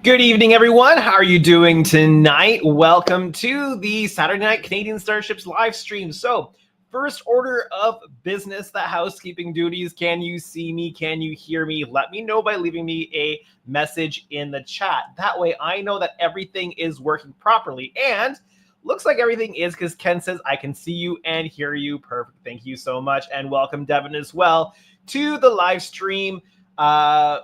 Good evening, everyone. How are you doing tonight? Welcome to the Saturday Night Canadian Starships live stream. So, first order of business, the housekeeping duties. Can you see me? Can you hear me? Let me know by leaving me a message in the chat. That way I know that everything is working properly. And looks like everything is, because Ken says I can see you and hear you. Perfect. Thank you so much. And welcome, Devin, as well to the live stream. I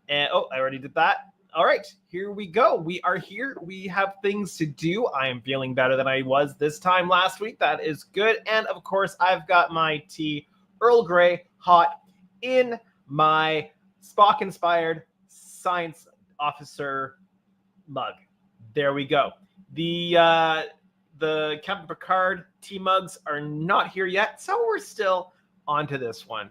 already did that. All right, here we go. We are here. We have things to do. I am feeling better than I was this time last week. That is good. And of course, I've got my tea, Earl Grey, hot in my Spock-inspired science officer mug. There we go. The Captain Picard tea mugs are not here yet, so we're still onto this one.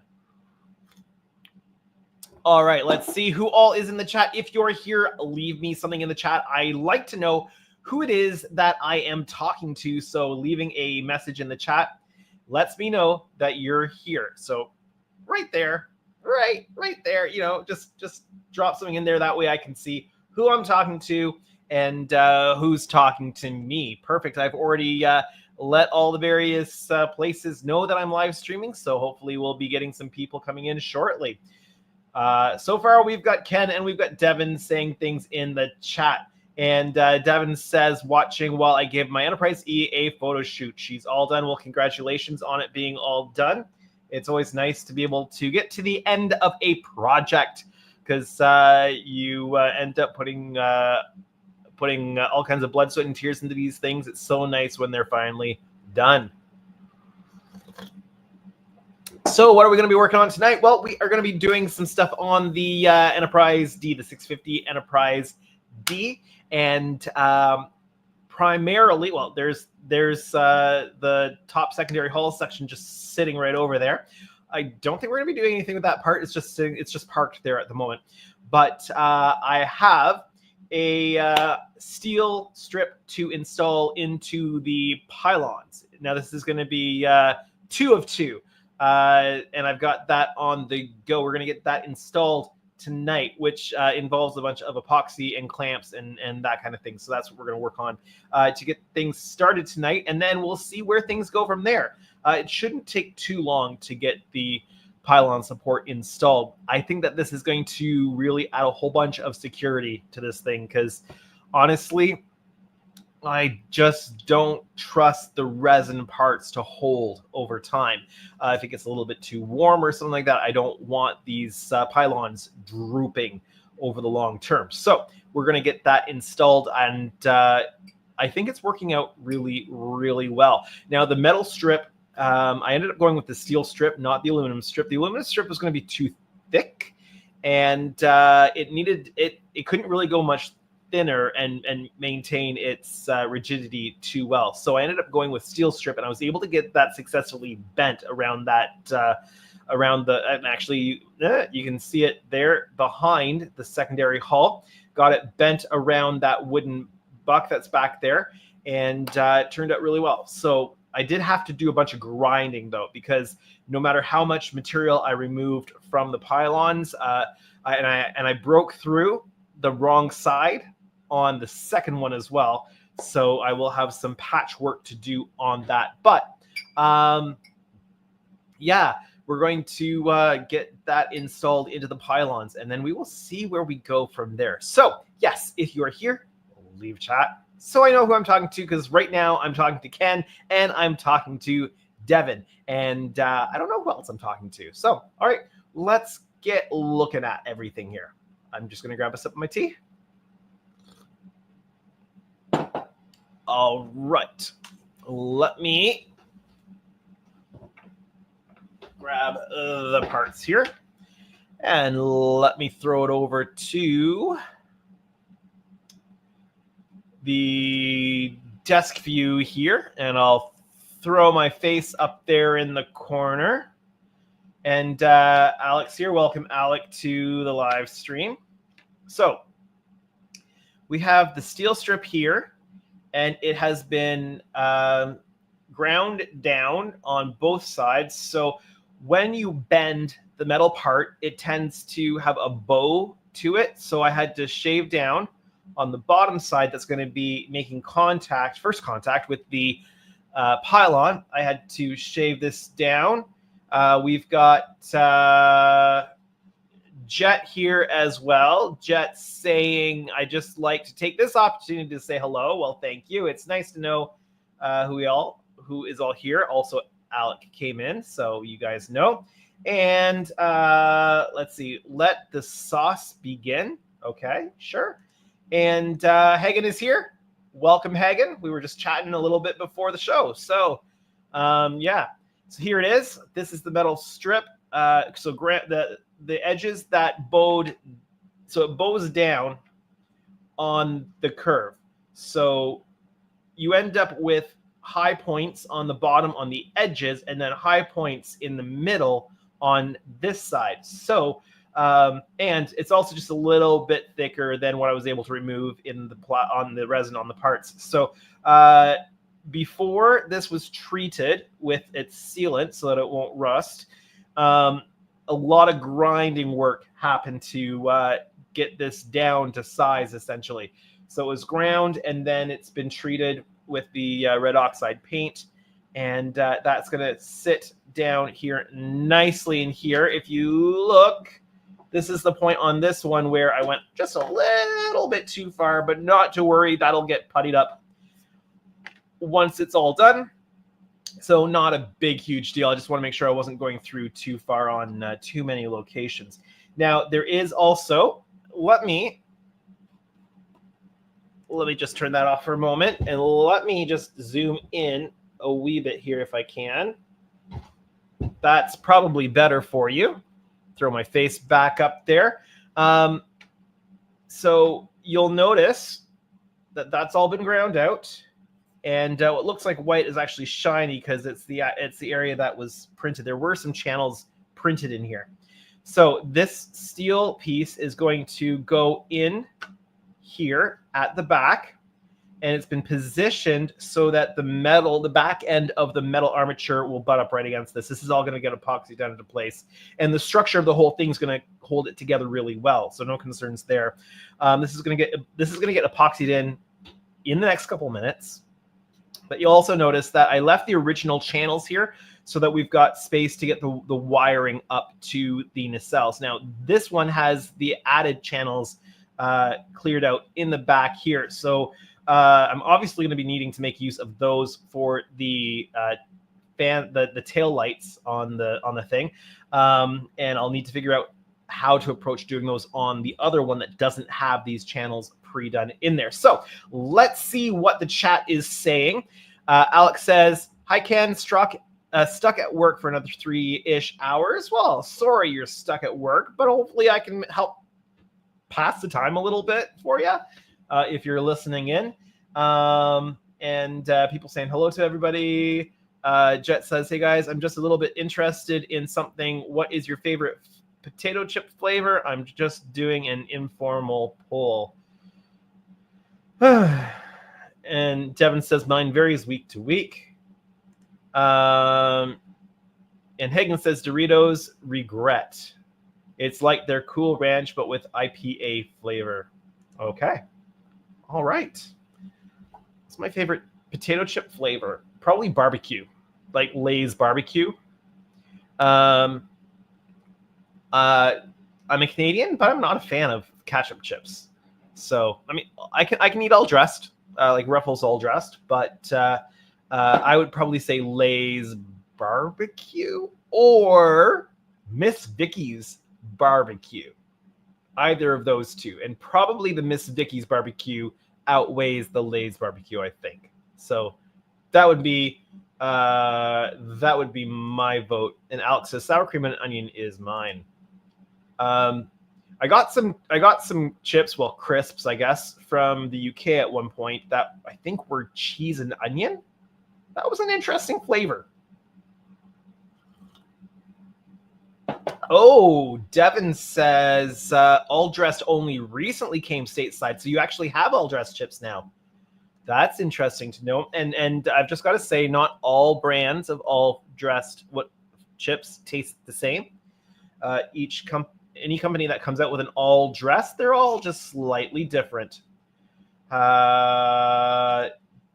All right, let's see who all is in the chat. If you're here, leave me something in the chat. I like to know who it is that I am talking to. So leaving a message in the chat lets me know that you're here. So right there, right there, just drop something in there. That way I can see who I'm talking to and who's talking to me. Perfect. I've already let all the various places know that I'm live streaming. So hopefully we'll be getting some people coming in shortly. So far, we've got Ken and we've got Devin saying things in the chat. And Devin says, watching while I give my Enterprise E a photo shoot. She's all done. Well, congratulations on it being all done. It's always nice to be able to get to the end of a project, because you end up putting all kinds of blood, sweat, and tears into these things. It's so nice when they're finally done. So what are we going to be working on tonight? Well, we are going to be doing some stuff on the Enterprise D, the 650 Enterprise D, and primarily, well, there's the top secondary hull section just sitting right over there. I don't think we're going to be doing anything with that part. It's just parked there at the moment. But I have a steel strip to install into the pylons. Now this is going to be 2 of 2. And I've got that on the go. We're going to get that installed tonight, which involves a bunch of epoxy and clamps and that kind of thing. So that's what we're going to work on to get things started tonight. And then we'll see where things go from there. It shouldn't take too long to get the pylon support installed. I think that this is going to really add a whole bunch of security to this thing, because honestly, I just don't trust the resin parts to hold over time. If it gets a little bit too warm or something like that, I don't want these pylons drooping over the long term. So we're going to get that installed, and I think it's working out really, really well. Now, the metal strip, I ended up going with the steel strip, not the aluminum strip. The aluminum strip was going to be too thick, and it couldn't really go much thinner and maintain its rigidity too well. So I ended up going with steel strip, and I was able to get that successfully bent around that, and actually you can see it there behind the secondary hull. Got it bent around that wooden buck that's back there, and it turned out really well. So I did have to do a bunch of grinding though, because no matter how much material I removed from the pylons, I broke through the wrong side on the second one as well. So I will have some patchwork to do on that. But yeah, we're going to get that installed into the pylons, and then we will see where we go from there. So yes, if you're here, leave chat so I know who I'm talking to, because right now I'm talking to Ken and I'm talking to Devin, and I don't know who else I'm talking to. So all right, let's get looking at everything here. I'm just going to grab a sip of my tea. All right, let me grab the parts here, and let me throw it over to the desk view here, and I'll throw my face up there in the corner. And Alex here, welcome Alec to the live stream. So we have the steel strip here, and it has been ground down on both sides. So when you bend the metal part, it tends to have a bow to it. So I had to shave down on the bottom side that's going to be making first contact with the pylon. I had to shave this down. We've got Jet here as well. Jet saying, I just like to take this opportunity to say hello. Well, thank you. It's nice to know who is all here. Also, Alec came in, so you guys know. And let's see. Let the sauce begin. Okay, sure. And Hagen is here. Welcome, Hagen. We were just chatting a little bit before the show. So, yeah. So here it is. This is the metal strip. So the edges that bowed, so it bows down on the curve. So you end up with high points on the bottom on the edges, and then high points in the middle on this side. So and it's also just a little bit thicker than what I was able to remove in on the resin on the parts. So before this was treated with its sealant so that it won't rust, a lot of grinding work happened to get this down to size, essentially. So it was ground, and then it's been treated with the red oxide paint, and that's going to sit down here nicely in here. If you look, this is the point on this one where I went just a little bit too far, but not to worry, that'll get puttied up once it's all done. So not a big, huge deal. I just want to make sure I wasn't going through too far on too many locations. Now, there is also, let me just turn that off for a moment, and let me just zoom in a wee bit here if I can. That's probably better for you. Throw my face back up there. So you'll notice that that's all been ground out. And what looks like white is actually shiny because it's the area that was printed. There were some channels printed in here. So this steel piece is going to go in here at the back, and it's been positioned so that the back end of the metal armature will butt up right against this. This is all going to get epoxy down into place, and the structure of the whole thing is going to hold it together really well. So no concerns there. This is going to get epoxied in the next couple minutes. But you'll also notice that I left the original channels here so that we've got space to get the wiring up to the nacelles. Now, this one has the added channels cleared out in the back here. So I'm obviously going to be needing to make use of those for the the tail lights on the thing. And I'll need to figure out how to approach doing those on the other one that doesn't have these channels pre-done in there. So let's see what the chat is saying. Alex says, hi Ken, stuck at work for another 3-ish hours. Well, sorry you're stuck at work, but hopefully I can help pass the time a little bit for you if you're listening in. And people saying hello to everybody. Jet says, hey guys, I'm just a little bit interested in something. What is your favorite potato chip flavor? I'm just doing an informal poll. And Devin says mine varies week to week. And Hagen says Doritos regret. It's like their Cool Ranch, but with IPA flavor. Okay. All right. It's my favorite potato chip flavor. Probably barbecue, like Lay's barbecue. I'm a Canadian, but I'm not a fan of ketchup chips. So, I mean, I can eat all dressed, like Ruffles all dressed, but I would probably say Lay's barbecue or Miss Vicky's barbecue. Either of those two. And probably the Miss Vicky's barbecue outweighs the Lay's barbecue, I think. So that would be my vote. And Alex says sour cream and onion is mine. I got some chips, well, crisps, I guess, from the UK at one point that I think were cheese and onion. That was an interesting flavor. Oh, Devin says all dressed only recently came stateside, so you actually have all dressed chips now. That's interesting to know. And I've just got to say, not all brands of all dressed chips taste the same. Any company that comes out with an all dressed, they're all just slightly different.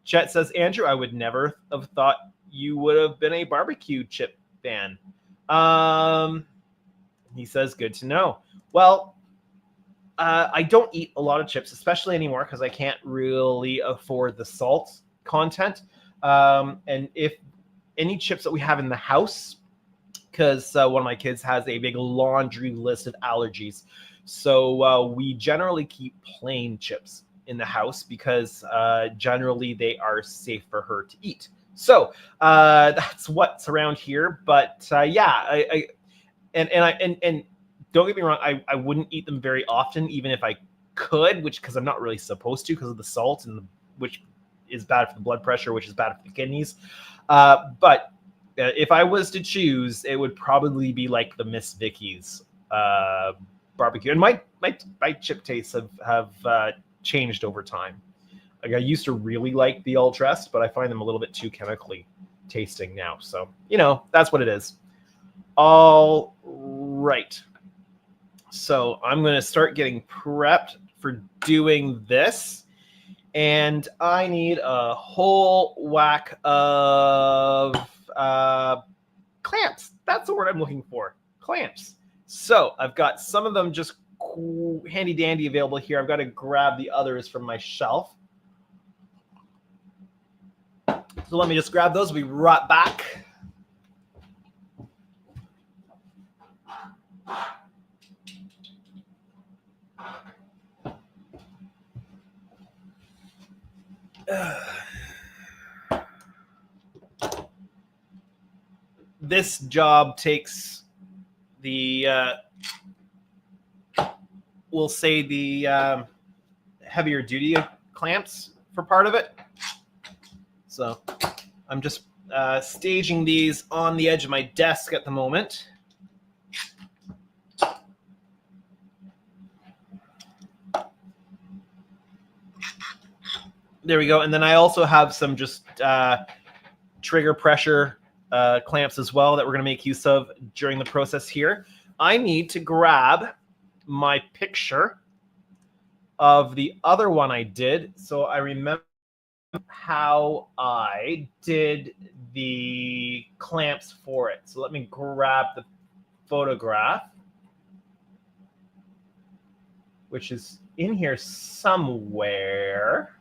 Chet says, Andrew, I would never have thought you would have been a barbecue chip fan. He says, good to know. Well, I don't eat a lot of chips, especially anymore, because I can't really afford the salt content. And if any chips that we have in the house, because one of my kids has a big laundry list of allergies. So we generally keep plain chips in the house because generally they are safe for her to eat. So that's what's around here. But yeah, and don't get me wrong, I wouldn't eat them very often, even if I could, because I'm not really supposed to because of the salt, and which is bad for the blood pressure, which is bad for the kidneys. But if I was to choose, it would probably be like the Miss Vicky's barbecue. And my chip tastes have changed over time. Like I used to really like the All Dressed, but I find them a little bit too chemically tasting now. So, that's what it is. All right. So I'm going to start getting prepped for doing this. And I need a whole whack of clamps. That's the word I'm looking for. Clamps. So I've got some of them just handy dandy available here. I've got to grab the others from my shelf. So let me just grab those. We'll be right back. This job takes the, we'll say the heavier duty clamps for part of it. So I'm just staging these on the edge of my desk at the moment. There we go. And then I also have some just trigger pressure clamps as well that we're going to make use of during the process here. I need to grab my picture of the other one I did, so I remember how I did the clamps for it. So let me grab the photograph, which is in here somewhere.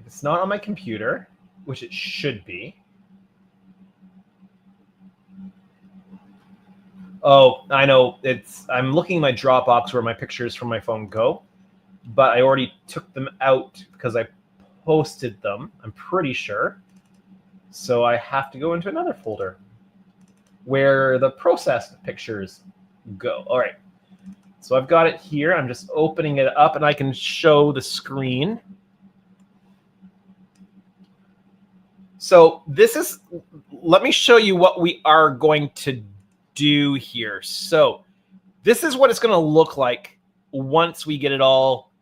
It's not on my computer, which it should be. Oh, I know. I'm looking at my Dropbox where my pictures from my phone go, but I already took them out because I posted them, I'm pretty sure. So I have to go into another folder where the processed pictures go. All right. So I've got it here. I'm just opening it up and I can show the screen. So let me show you what we are going to do here. So this is what it's going to look like once we get it all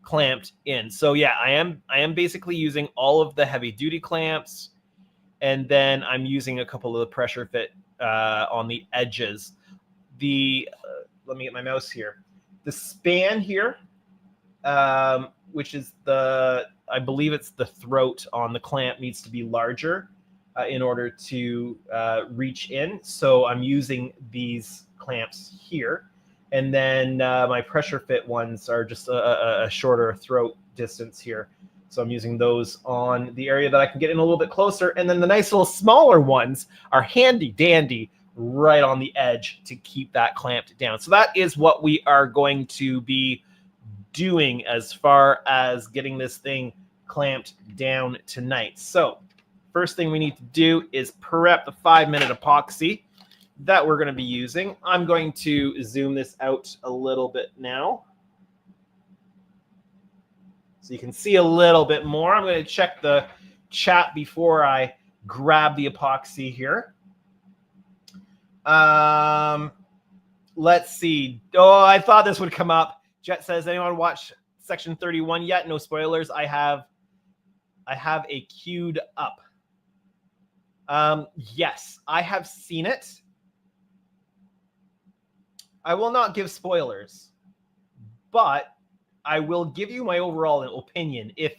clamped in. So yeah, I am basically using all of the heavy duty clamps, and then I'm using a couple of the pressure fit on the edges. Let me get my mouse here. The span here, which is I believe it's the throat on the clamp, needs to be larger in order to reach in. So I'm using these clamps here. And then my pressure fit ones are just a shorter throat distance here. So I'm using those on the area that I can get in a little bit closer. And then the nice little smaller ones are handy dandy right on the edge to keep that clamped down. So that is what we are going to be doing as far as getting this thing clamped down tonight. So first thing we need to do is prep the 5-minute epoxy that we're going to be using. I'm going to zoom this out a little bit now so you can see a little bit more. I'm going to check the chat before I grab the epoxy here. Let's see. Oh, I thought this would come up. Jet says, anyone watch section 31 yet? No spoilers. I have a queued up. Yes, I have seen it. I will not give spoilers, but I will give you my overall opinion if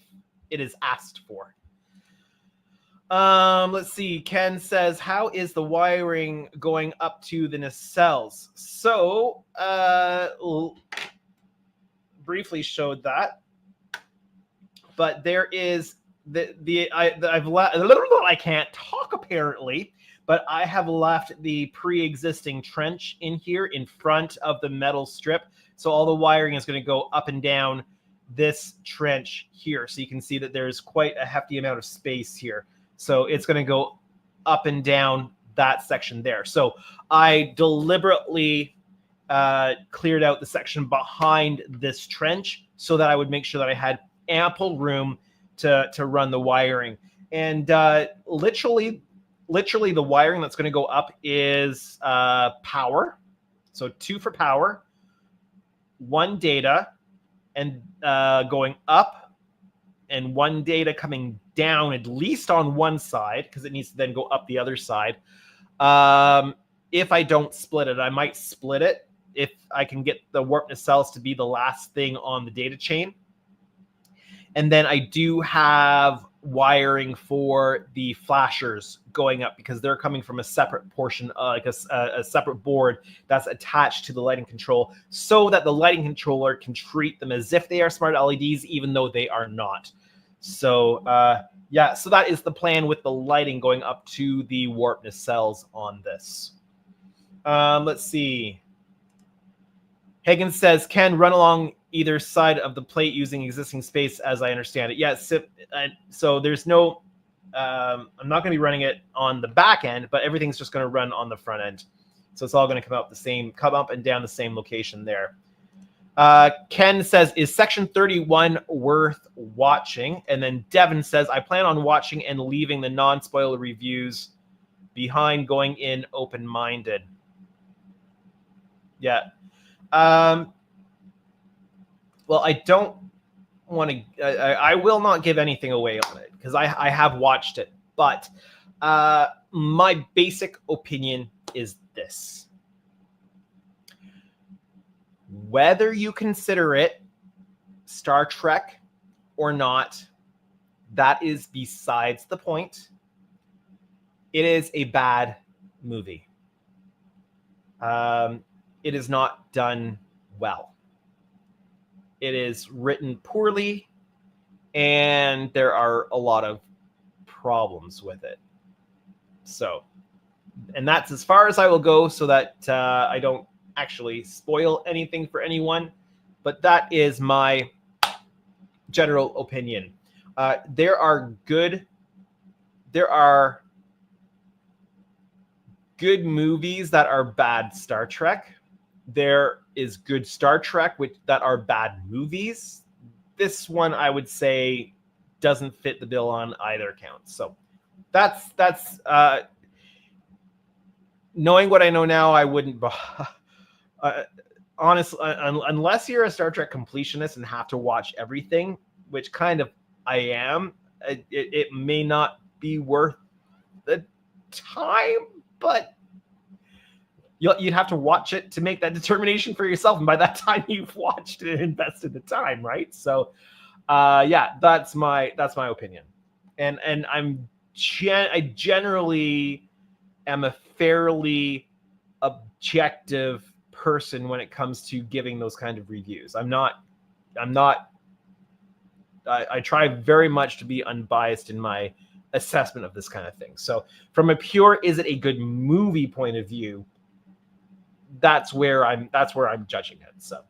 it is asked for. Let's see. Ken says, how is the wiring going up to the nacelles? So, briefly showed that, but there is I can't talk apparently, but I have left the pre-existing trench in here in front of the metal strip. So all the wiring is going to go up and down this trench here. So you can see that there's quite a hefty amount of space here. So it's going to go up and down that section there. So I deliberately cleared out the section behind this trench so that I would make sure that I had ample room to run the wiring. And literally the wiring that's going to go up is power. So 2 for power, 1 data, and going up, and 1 data coming down at least on one side, because it needs to then go up the other side. If I don't split it, I might split it if I can get the warp nacelles to be the last thing on the data chain. And then I do have wiring for the flashers going up because they're coming from a separate portion, like a separate board that's attached to the lighting control, so that the lighting controller can treat them as if they are smart LEDs, even though they are not. So yeah, so that is the plan with the lighting going up to the warp nacelles on this. Let's see. Hagen says, can run along either side of the plate using existing space, as I understand it. Yes, so there's no, I'm not going to be running it on the back end, but everything's just going to run on the front end. So it's all going to come up and down the same location there. Ken says, is section 31 worth watching? And then Devin says, I plan on watching and leaving the non-spoiler reviews behind, going in open-minded. Yeah. Well, I don't want to. I will not give anything away on it because I have watched it. But my basic opinion is this: whether you consider it Star Trek or not, that is besides the point. It is a bad movie. It is not done well. It is written poorly, and there are a lot of problems with it. So, and that's as far as I will go so that I don't actually spoil anything for anyone. But that is my general opinion. There are good movies that are bad Star Trek. There is good Star Trek that are bad movies. This one, I would say, doesn't fit the bill on either count. So that's knowing what I know now, I wouldn't honestly, unless you're a Star Trek completionist and have to watch everything, which kind of I am, it may not be worth the time, but you'd have to watch it to make that determination for yourself. And by that time, you've watched it and invested the time, right? So, yeah, that's my opinion. And I generally am a fairly objective person when it comes to giving those kind of reviews. I try very much to be unbiased in my assessment of this kind of thing. So from a pure, is it a good movie point of view, that's where I'm judging it. So,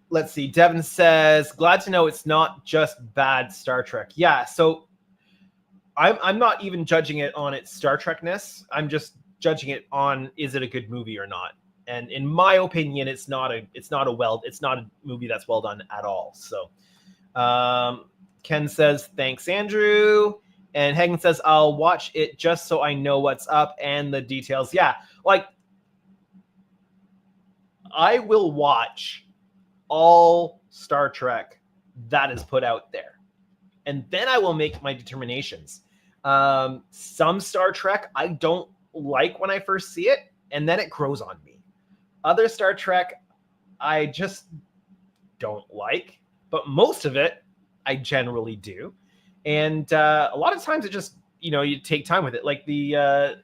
let's see. Devin says, glad to know it's not just bad Star Trek. Yeah. So I'm not even judging it on its Star Trekness. I'm just judging it on, is it a good movie or not? And in my opinion, it's not a movie that's well done at all. So, Ken says, thanks, Andrew. And Hagen says, I'll watch it just so I know what's up and the details. Yeah, like, I will watch all Star Trek that is put out there. And then I will make my determinations. Some Star Trek I don't like when I first see it, and then it grows on me. Other Star Trek, I just don't like, but most of it I generally do. And a lot of times it just, you take time with it. Like the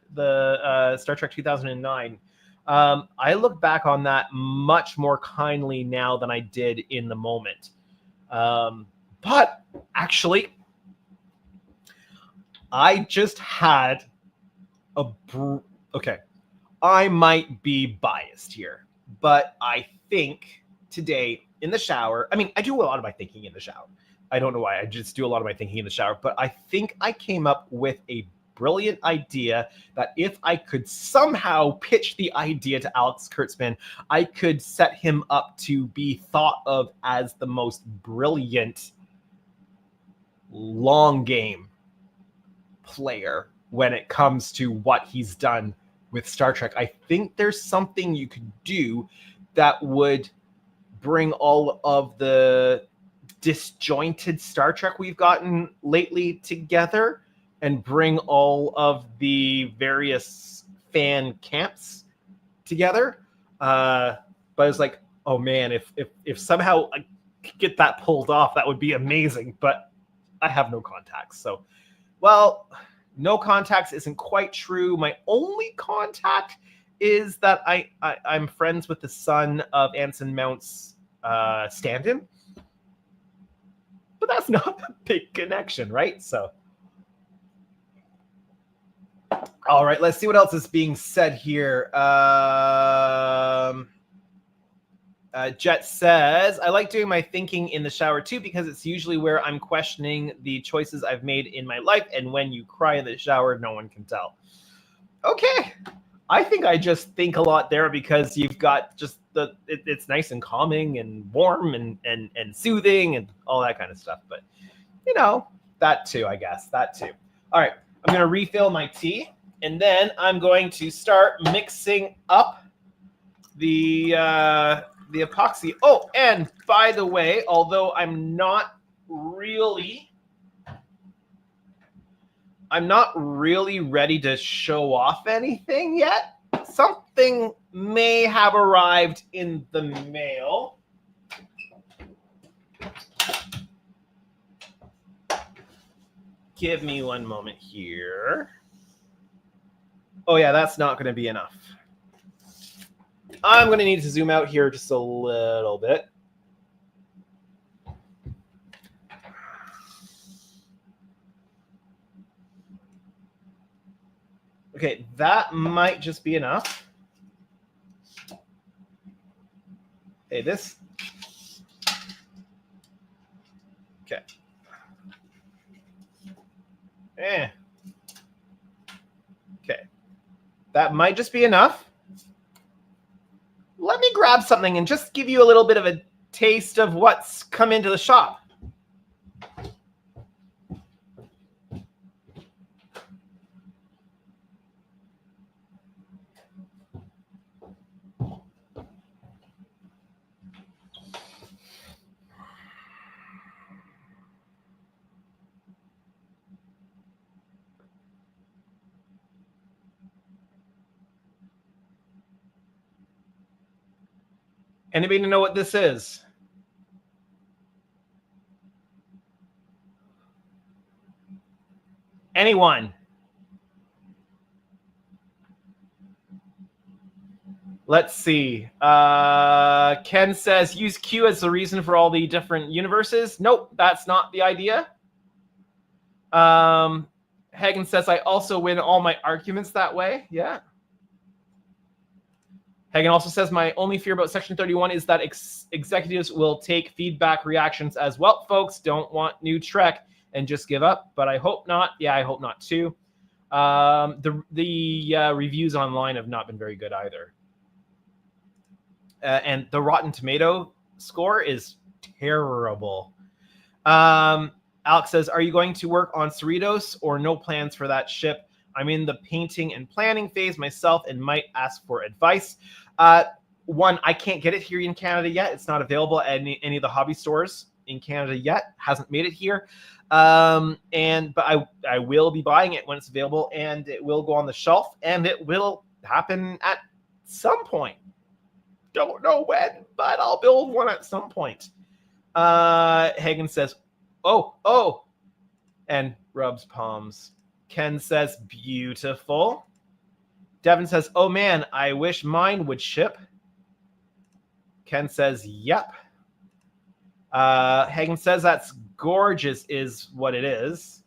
Star Trek 2009. I look back on that much more kindly now than I did in the moment. But actually, I just had okay. I might be biased here, but I think today in the shower, I mean, I do a lot of my thinking in the shower. I don't know why. I just do a lot of my thinking in the shower, but I think I came up with a brilliant idea that if I could somehow pitch the idea to Alex Kurtzman, I could set him up to be thought of as the most brilliant long game player when it comes to what he's done with Star Trek. I think there's something you could do that would bring all of the disjointed Star Trek we've gotten lately together and bring all of the various fan camps together. But it's like, oh man, if somehow I could get that pulled off, that would be amazing. But I have no contacts. So, well, no contacts isn't quite true. My only contact is that I'm friends with the son of Anson Mount's stand-in. But that's not a big connection, right? So, all right, let's see what else is being said here. Jet says, I like doing my thinking in the shower too, because it's usually where I'm questioning the choices I've made in my life. And when you cry in the shower, no one can tell. Okay. I think I just think a lot there because you've got just it's nice and calming and warm and soothing and all that kind of stuff. But, that too, I guess. That too. All right. I'm going to refill my tea, and then I'm going to start mixing up the epoxy. Oh, and by the way, although I'm not really ready to show off anything yet, something may have arrived in the mail. Give me one moment here. Oh yeah, that's not going to be enough. I'm going to need to zoom out here just a little bit. Okay, that might just be enough. Hey, this. Okay. Okay. That might just be enough. Let me grab something and just give you a little bit of a taste of what's come into the shop. Anybody know what this is? Anyone? Let's see. Ken says, use Q as the reason for all the different universes. Nope, that's not the idea. Hagen says, I also win all my arguments that way. Yeah. Hagen also says, my only fear about Section 31 is that executives will take feedback reactions as well. Folks don't want new Trek and just give up, but I hope not. Yeah, I hope not too. The reviews online have not been very good either. And the Rotten Tomato score is terrible. Alex says, are you going to work on Cerritos or no plans for that ship? I'm in the painting and planning phase myself and might ask for advice. One, I can't get it here in Canada yet. It's not available at any of the hobby stores in Canada yet. Hasn't made it here. But I will be buying it when it's available, and it will go on the shelf, and it will happen at some point. don't know when, but I'll build one at some point. Hagen says, oh, and rubs palms. Ken says, beautiful. Devin says, oh man, I wish mine would ship. Ken says, yep. Hagen says, that's gorgeous is what it is.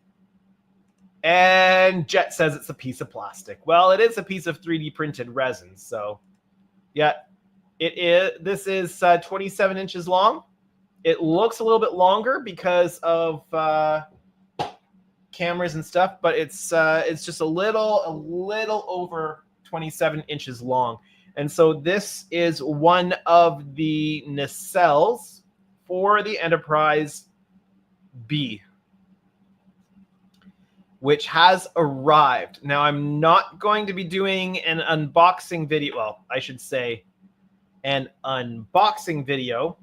And Jet says it's a piece of plastic. Well, it is a piece of 3D printed resin. So, yeah, it is. This is 27 inches long. It looks a little bit longer because of cameras and stuff, but it's just a little over 27 inches long. And so this is one of the nacelles for the Enterprise B, which has arrived. Now, I'm not going to be doing an unboxing video. Well, I should say an unboxing video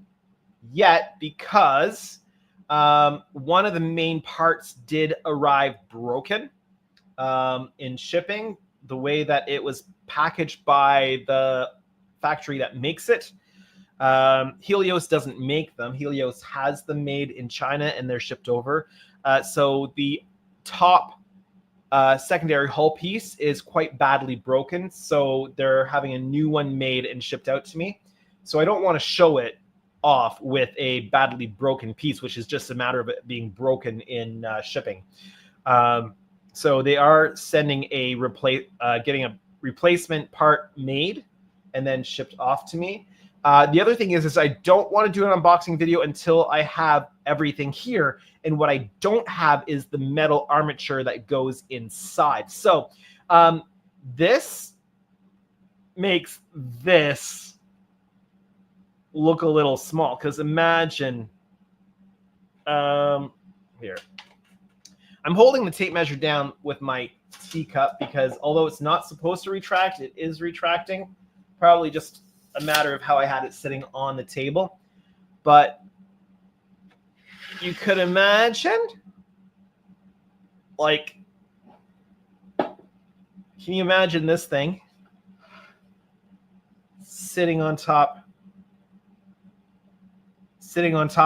yet, because one of the main parts did arrive broken in shipping, the way that it was packaged by the factory that makes it. Helios doesn't make them. Helios has them made in China and they're shipped over. So the top secondary hull piece is quite badly broken. So they're having a new one made and shipped out to me. So I don't want to show it off with a badly broken piece, which is just a matter of it being broken in shipping. So they are sending getting a replacement part made and then shipped off to me. The other thing is I don't want to do an unboxing video until I have everything here. And what I don't have is the metal armature that goes inside. So this makes this look a little small, because imagine here. I'm holding the tape measure down with my teacup because although it's not supposed to retract, it is retracting. Probably just a matter of how I had it sitting on the table. But you could imagine, like, can you imagine this thing sitting on top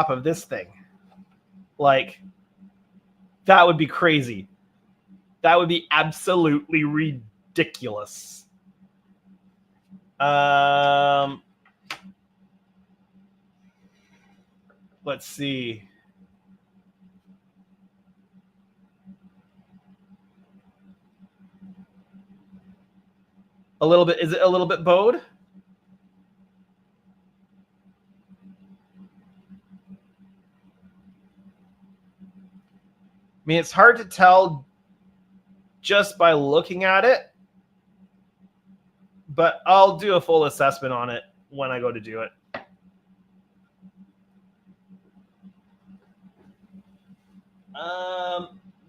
of this thing? Like, that would be crazy. That would be absolutely ridiculous. Let's see. A little bit. Is it a little bit bowed? I mean, it's hard to tell just by looking at it, but I'll do a full assessment on it when I go to do it.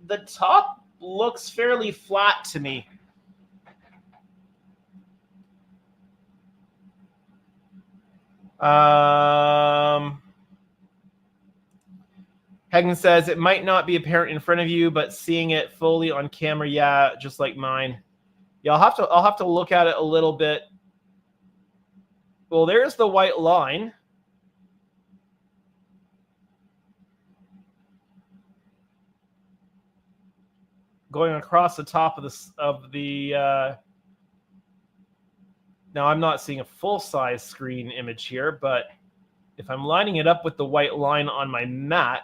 The top looks fairly flat to me. Hagen says it might not be apparent in front of you, but seeing it fully on camera, yeah, just like mine. Yeah, I'll have to look at it a little bit. Well, there's the white line. Going across the top of the now I'm not seeing a full-size screen image here, but if I'm lining it up with the white line on my mat,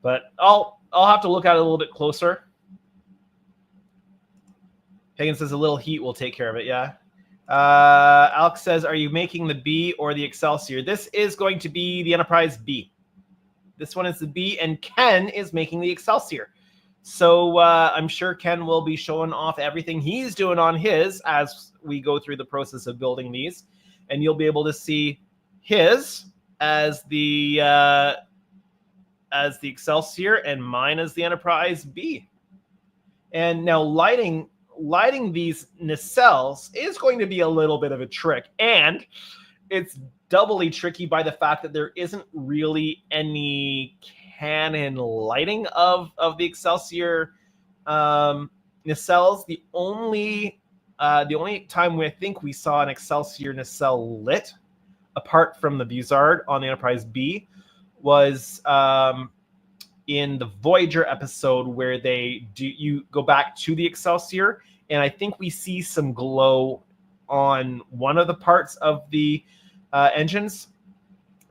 but I'll have to look at it a little bit closer. Hagen says a little heat will take care of it, yeah. Alex says, are you making the B or the Excelsior? This is going to be the Enterprise B. This one is the B, and Ken is making the Excelsior. So I'm sure Ken will be showing off everything he's doing on his as we go through the process of building these. And you'll be able to see his as the Excelsior and mine as the Enterprise B. And now lighting these nacelles is going to be a little bit of a trick. And it's doubly tricky by the fact that there isn't really any Canon lighting of the Excelsior nacelles. The only The only time I think we saw an Excelsior nacelle lit, apart from the Buzzard on the Enterprise B, was in the Voyager episode where you go back to the Excelsior, and I think we see some glow on one of the parts of the engines.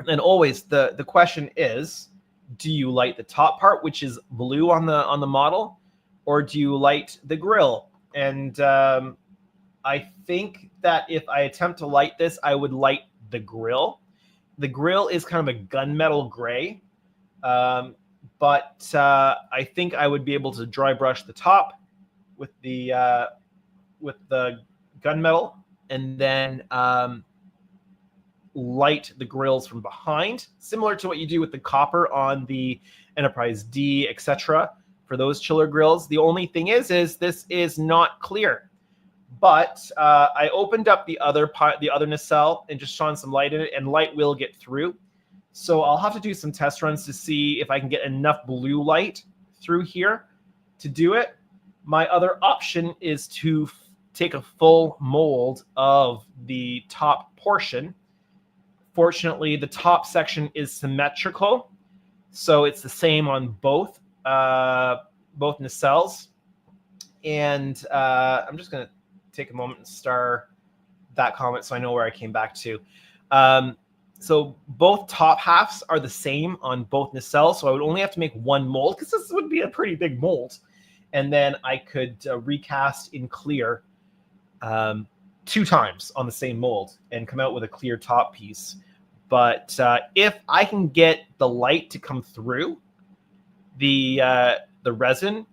And always the question is, do you light the top part, which is blue on the model, or do you light the grill? And I think that if I attempt to light this, I would light the grill. The grill is kind of a gunmetal gray, but I think I would be able to dry brush the top with the gunmetal, and then light the grills from behind, similar to what you do with the copper on the Enterprise D, etc. For those chiller grills. The only thing is this is not clear. But I opened up the other nacelle and just shone some light in it, and light will get through. So I'll have to do some test runs to see if I can get enough blue light through here to do it. My other option is to take a full mold of the top portion. Fortunately, the top section is symmetrical, so it's the same on both nacelles. And I'm just going to take a moment and star that comment so I know where I came back to. So both top halves are the same on both nacelles, so I would only have to make one mold, because this would be a pretty big mold. And then I could recast in clear 2 times on the same mold and come out with a clear top piece. But if I can get the light to come through the resin,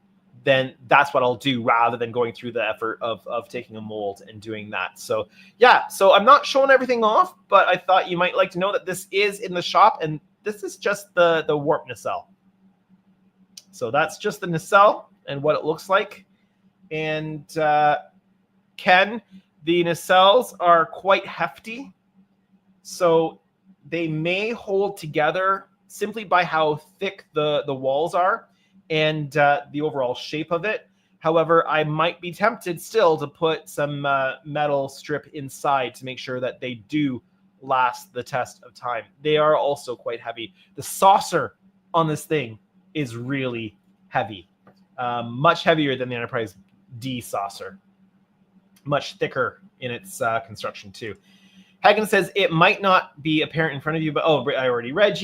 then that's what I'll do, rather than going through the effort of taking a mold and doing that. So yeah, so I'm not showing everything off, but I thought you might like to know that this is in the shop, and this is just the warp nacelle. So that's just the nacelle and what it looks like. And Ken, the nacelles are quite hefty, so they may hold together simply by how thick the walls are and the overall shape of it. However, I might be tempted still to put some metal strip inside to make sure that they do last the test of time. They are also quite heavy. The saucer on this thing is really heavy, much heavier than the Enterprise D saucer, much thicker in its construction too. Hagen says it might not be apparent in front of you, but I already read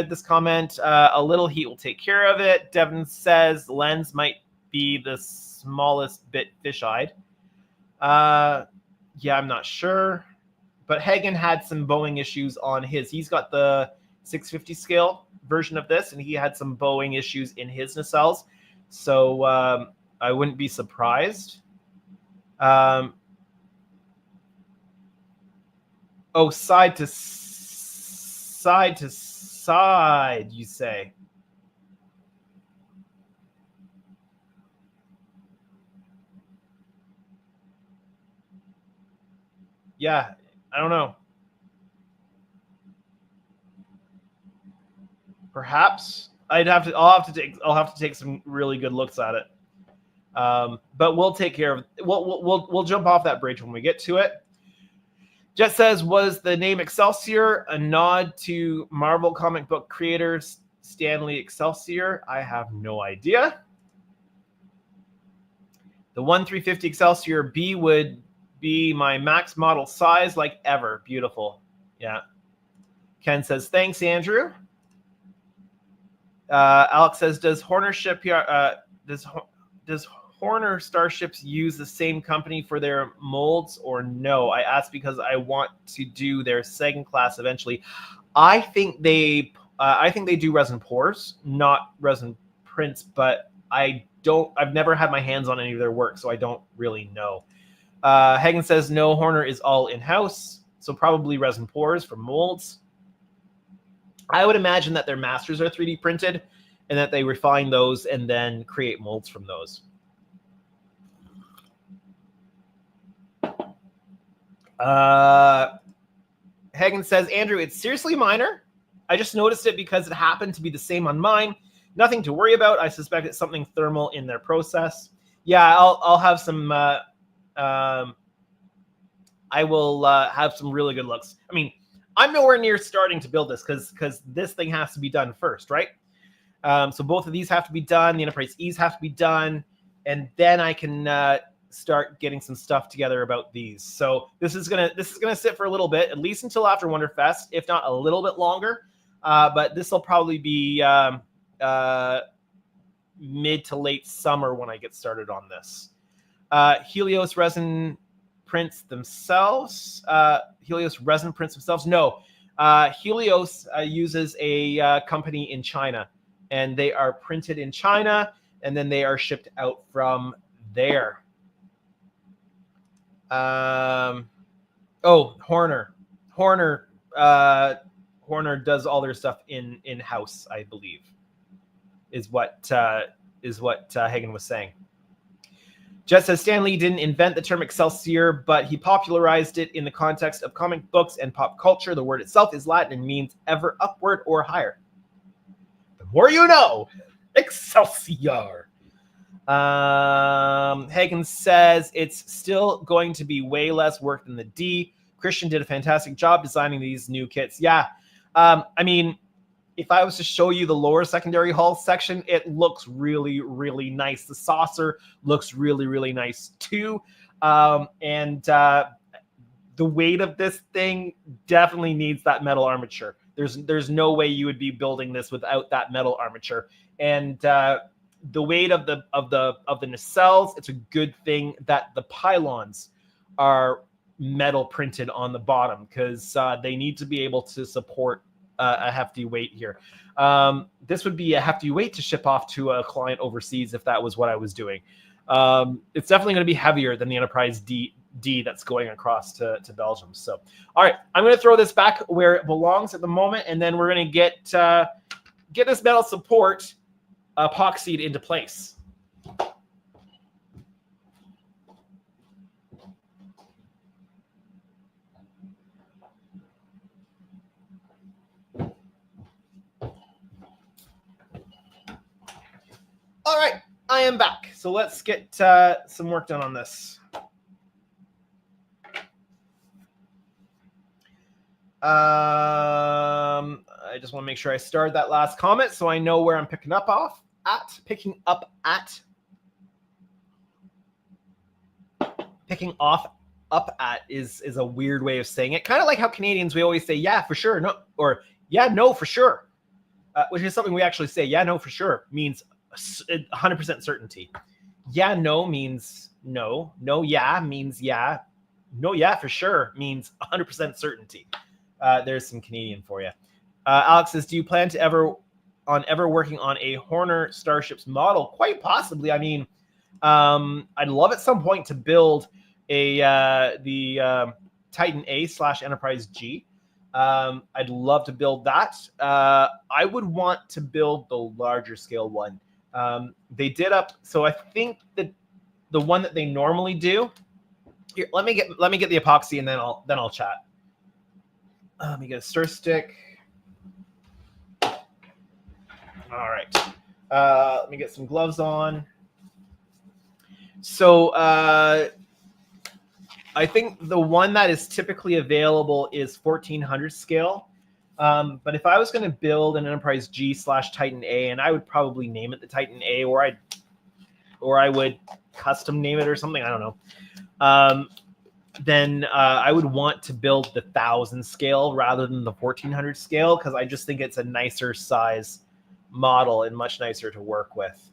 this comment. A little heat will take care of it. Devin says lens might be the smallest bit fish-eyed. Yeah, I'm not sure. But Hagen had some bowing issues on his. He's got the 650 scale version of this, and he had some bowing issues in his nacelles. So I wouldn't be surprised. Oh, side to side, you say? Yeah, I don't know. Perhaps I'll have to take some really good looks at it. But we'll take care of it. We'll jump off that bridge when we get to it. Jet says, was the name Excelsior a nod to Marvel comic book creators Stan Lee Excelsior? I have no idea. The 1350 Excelsior B would be my max model size like ever. Beautiful. Yeah. Ken says, thanks, Andrew. Alex says, does Horner Horner Starships use the same company for their molds or no? I ask because I want to do their second class eventually. I think they do resin pours, not resin prints, but I've never had my hands on any of their work, so I don't really know. Hagen says no, Horner is all in-house, so probably resin pours for molds. I would imagine that their masters are 3D printed and that they refine those and then create molds from those. Hagen says, Andrew, it's seriously minor. I just noticed it because it happened to be the same on mine. Nothing to worry about. I suspect it's something thermal in their process. Yeah, I'll have some I will have some really good looks. I mean, I'm nowhere near starting to build this because this thing has to be done first, right? So both of these have to be done. The Enterprise E's have to be done, and then I can start getting some stuff together about these. So this is gonna sit for a little bit, at least until after Wonderfest, if not a little bit longer. But this will probably be mid to late summer when I get started on this. Helios resin prints themselves. Helios resin prints themselves. No, Helios uses a company in China, and they are printed in China, and then they are shipped out from there. Oh, Horner does all their stuff in house, I believe, is what Hagen was saying. Jet says Stan Lee didn't invent the term Excelsior, but he popularized it in the context of comic books and pop culture. The word itself is Latin and means ever upward or higher. The more you know. Excelsior. Hagen says it's still going to be way less work than the D. Christian did a fantastic job designing these new kits. Yeah. I mean, if I was to show you the lower secondary hull section, it looks really, really nice. The saucer looks really, really nice too. And the weight of this thing definitely needs that metal armature. There's no way you would be building this without that metal armature. And the weight of the nacelles, it's a good thing that the pylons are metal printed on the bottom, because they need to be able to support a hefty weight here. This would be a hefty weight to ship off to a client overseas if that was what I was doing. It's definitely going to be heavier than the Enterprise D that's going across to Belgium. So, all right, I'm going to throw this back where it belongs at the moment, and then we're going to get this metal support epoxied into place. All right, I am back. So let's get some work done on this. I just want to make sure I started that last comment so I know where I'm picking up at. Picking up at is a weird way of saying it. Kind of like how Canadians, we always say, yeah, for sure, no, or yeah, no, for sure, which is something we actually say. Yeah, no, for sure means 100% certainty. Yeah, no means no. No, yeah means yeah. No, yeah, for sure means 100% certainty. There's some Canadian for you. Alex says, do you plan to ever working on a Horner Starships model? Quite possibly. I mean, I'd love at some point to build the Titan A / Enterprise G. I'd love to build that. I would want to build the larger scale one. They did up, so I think that the one that they normally do. Here, let me get the epoxy, and then I'll chat. Let me get a stir stick. All right. Let me get some gloves on. So I think the one that is typically available is 1400 scale. But if I was going to build an Enterprise G / Titan A, and I would probably name it the Titan A, or I would custom name it or something, I don't know. Then I would want to build the 1000 scale rather than the 1400 scale, because I just think it's a nicer size model and much nicer to work with.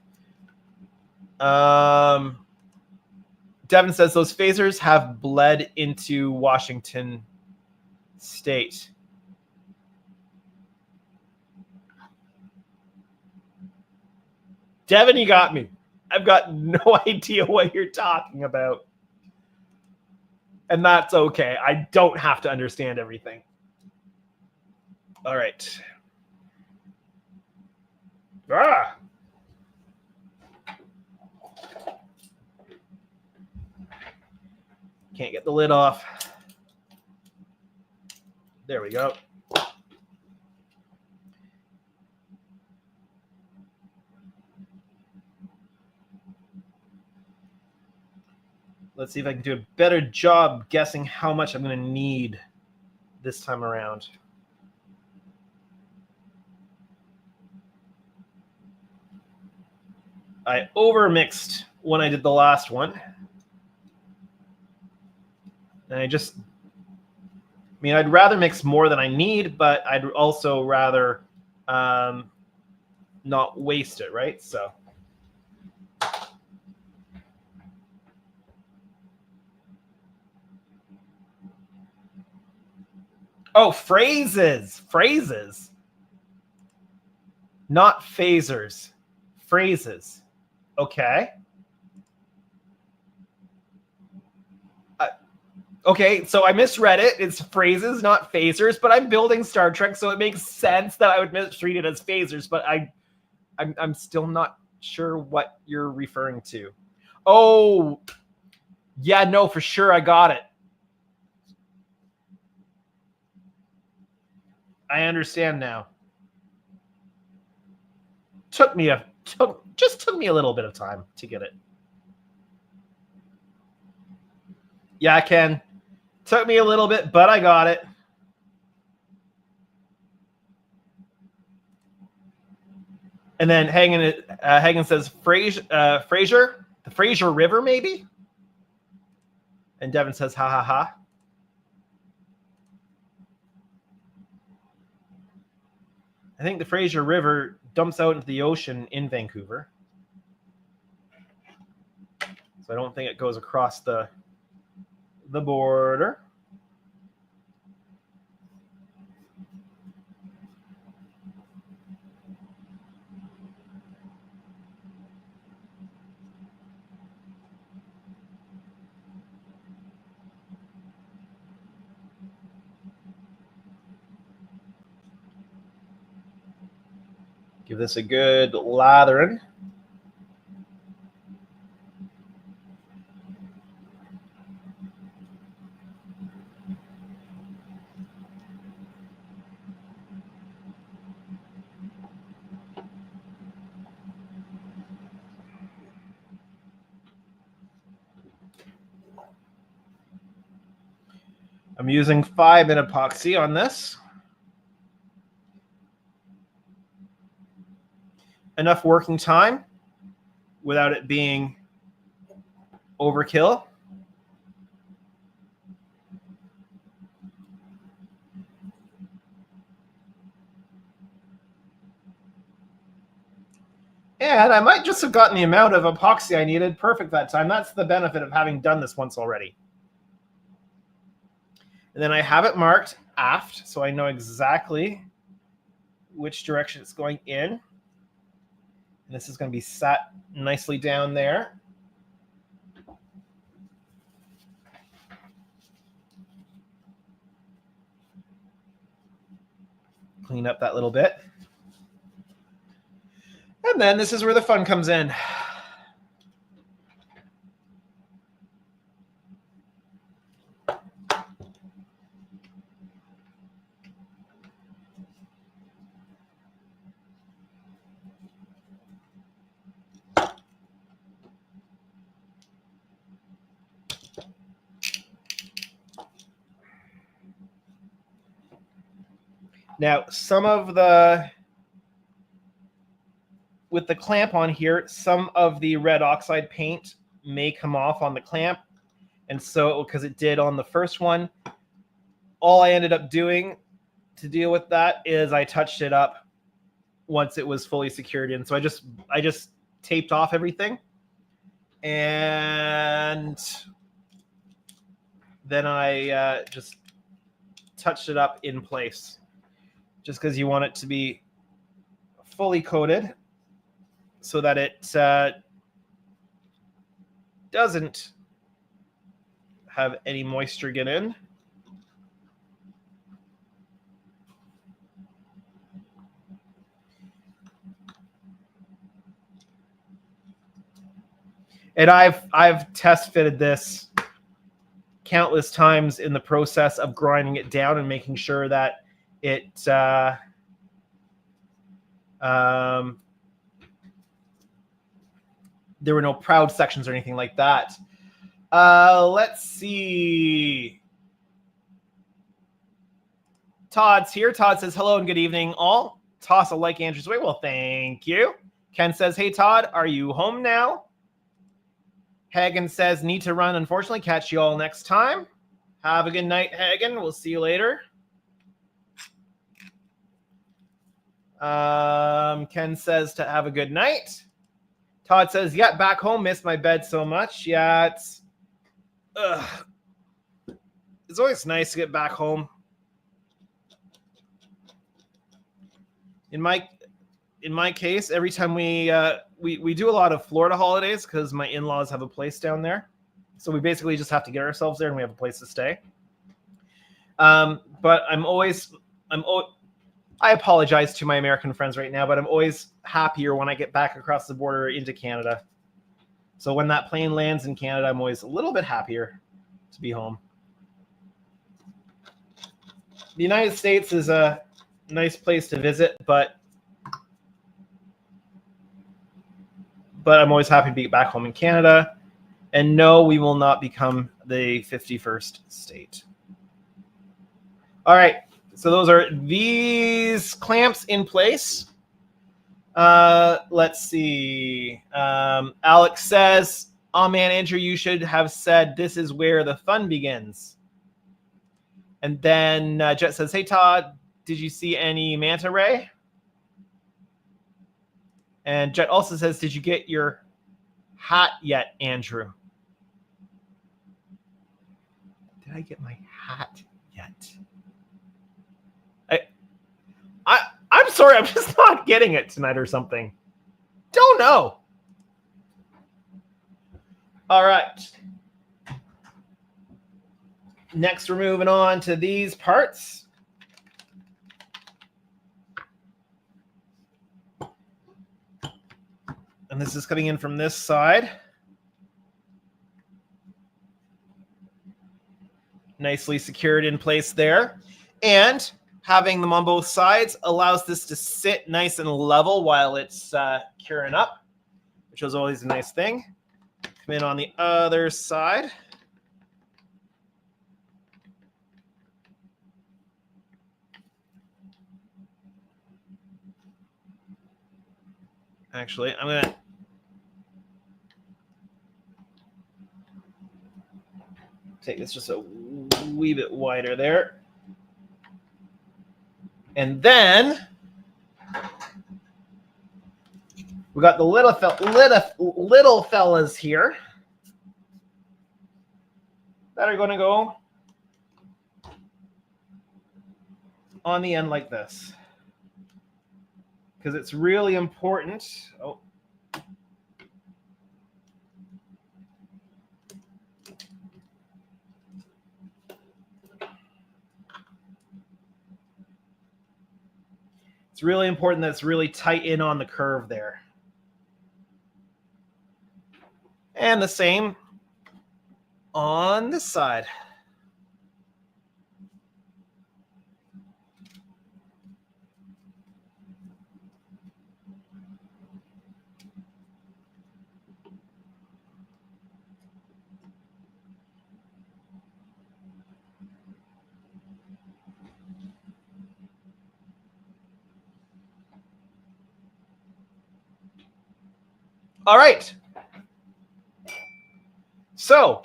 Devin says those phasers have bled into Washington State. Devin, you got me. I've got no idea what you're talking about. And that's okay. I don't have to understand everything. All right. Ah! Can't get the lid off. There we go. Let's see if I can do a better job guessing how much I'm going to need this time around. I overmixed when I did the last one. And I'd rather mix more than I need, but I'd also rather not waste it, right? So. Oh, phrases. Phrases. Not phasers. Phrases. Okay. Okay, so I misread it. It's phrases, not phasers, but I'm building Star Trek, so it makes sense that I would misread it as phasers, but I'm still not sure what you're referring to. Oh, yeah, no, for sure, I got it. I understand now. Took me a little bit of time to get it. Yeah, Ken. Took me a little bit, but I got it. And then Hagen says Fraser, the Fraser River, maybe. And Devin says, ha ha ha. I think the Fraser River dumps out into the ocean in Vancouver. So I don't think it goes across the border. Give this a good lathering. I'm using 5-in epoxy on this. Enough working time without it being overkill. And I might just have gotten the amount of epoxy I needed perfect that time. That's the benefit of having done this once already. And then I have it marked aft, so I know exactly which direction it's going in. And this is going to be sat nicely down there. Clean up that little bit. And then this is where the fun comes in. Now, with the clamp on here, some of the red oxide paint may come off on the clamp. And so, because it did on the first one, all I ended up doing to deal with that is I touched it up once it was fully secured in. So I just taped off everything. And then I just touched it up in place. Just because you want it to be fully coated so that it doesn't have any moisture get in. And I've test fitted this countless times in the process of grinding it down and making sure that it there were no proud sections or anything like that. Let's see. Todd's here. Todd says, hello and good evening, all. Toss a like Andrew's way. Well, thank you. Ken says, hey, Todd, are you home now? Hagen says, need to run, unfortunately. Catch you all next time. Have a good night, Hagen. We'll see you later. Ken says to have a good night. Todd says, yeah, back home. Missed my bed so much. Yeah, it's always nice to get back home. In my case, every time we do a lot of Florida holidays because my in-laws have a place down there. So we basically just have to get ourselves there and we have a place to stay. But I apologize to my American friends right now, but I'm always happier when I get back across the border into Canada. So when that plane lands in Canada, I'm always a little bit happier to be home. The United States is a nice place to visit, but I'm always happy to be back home in Canada. And no, we will not become the 51st state. All right, so those are these clamps in place. Let's see. Alex says, oh man, Andrew, you should have said this is where the fun begins. And then Jet says, hey, Todd, did you see any manta ray? And Jet also says, did you get your hat yet, Andrew? Did I get my hat yet? I'm sorry, I'm just not getting it tonight or something. Don't know. All right. Next, we're moving on to these parts. And this is coming in from this side. Nicely secured in place there. And having them on both sides allows this to sit nice and level while it's curing up, which is always a nice thing. Come in on the other side. Actually, I'm going to take this just a wee bit wider there. And then we got the little fellas here that are going to go on the end like this. Because it's really important. Oh. It's really important that it's really tight in on the curve there. And the same on this side. All right. So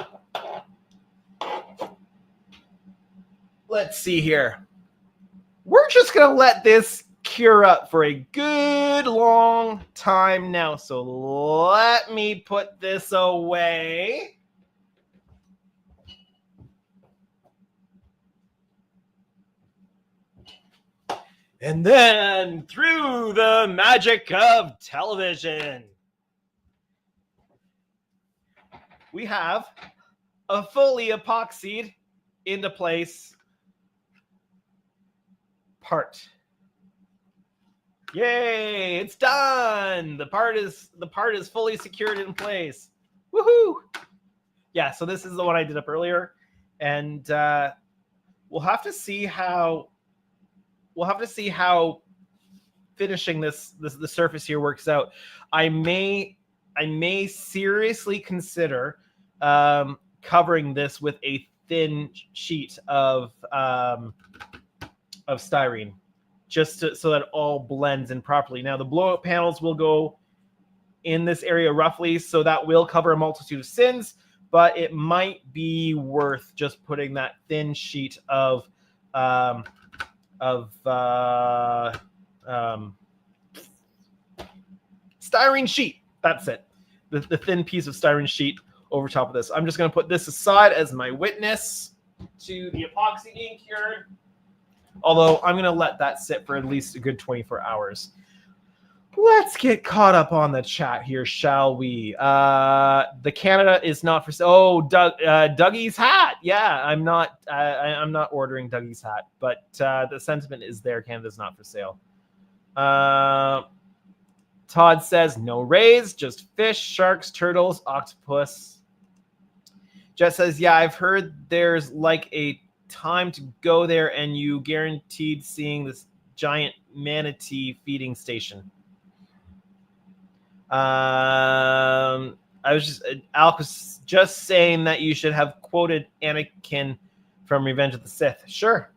let's see here. We're just going to let this cure up for a good long time now. So let me put this away. And then through the magic of television, we have a fully epoxied into place part. Yay, it's done. The part is fully secured in place. Woohoo! Yeah, so this is the one I did up earlier, and we'll have to see how finishing the surface here works out. I may seriously consider covering this with a thin sheet of styrene, just so that it all blends in properly. Now the blowout panels will go in this area roughly, so that will cover a multitude of sins, but it might be worth just putting that thin sheet of styrene sheet. That's it. The thin piece of styrene sheet over top of this. I'm just going to put this aside as my witness to the epoxy being cured. Although I'm going to let that sit for at least a good 24 hours. Let's get caught up on the chat here, shall we? The Canada is not for sale. Oh, Dougie's hat. Yeah, I'm not ordering Dougie's hat, but the sentiment is there. Canada's not for sale. Todd says no rays, just fish, sharks, turtles, octopus. Jess says, yeah, I've heard there's like a time to go there and you guaranteed seeing this giant manatee feeding station. Alec was just saying that you should have quoted Anakin from Revenge of the Sith. Sure.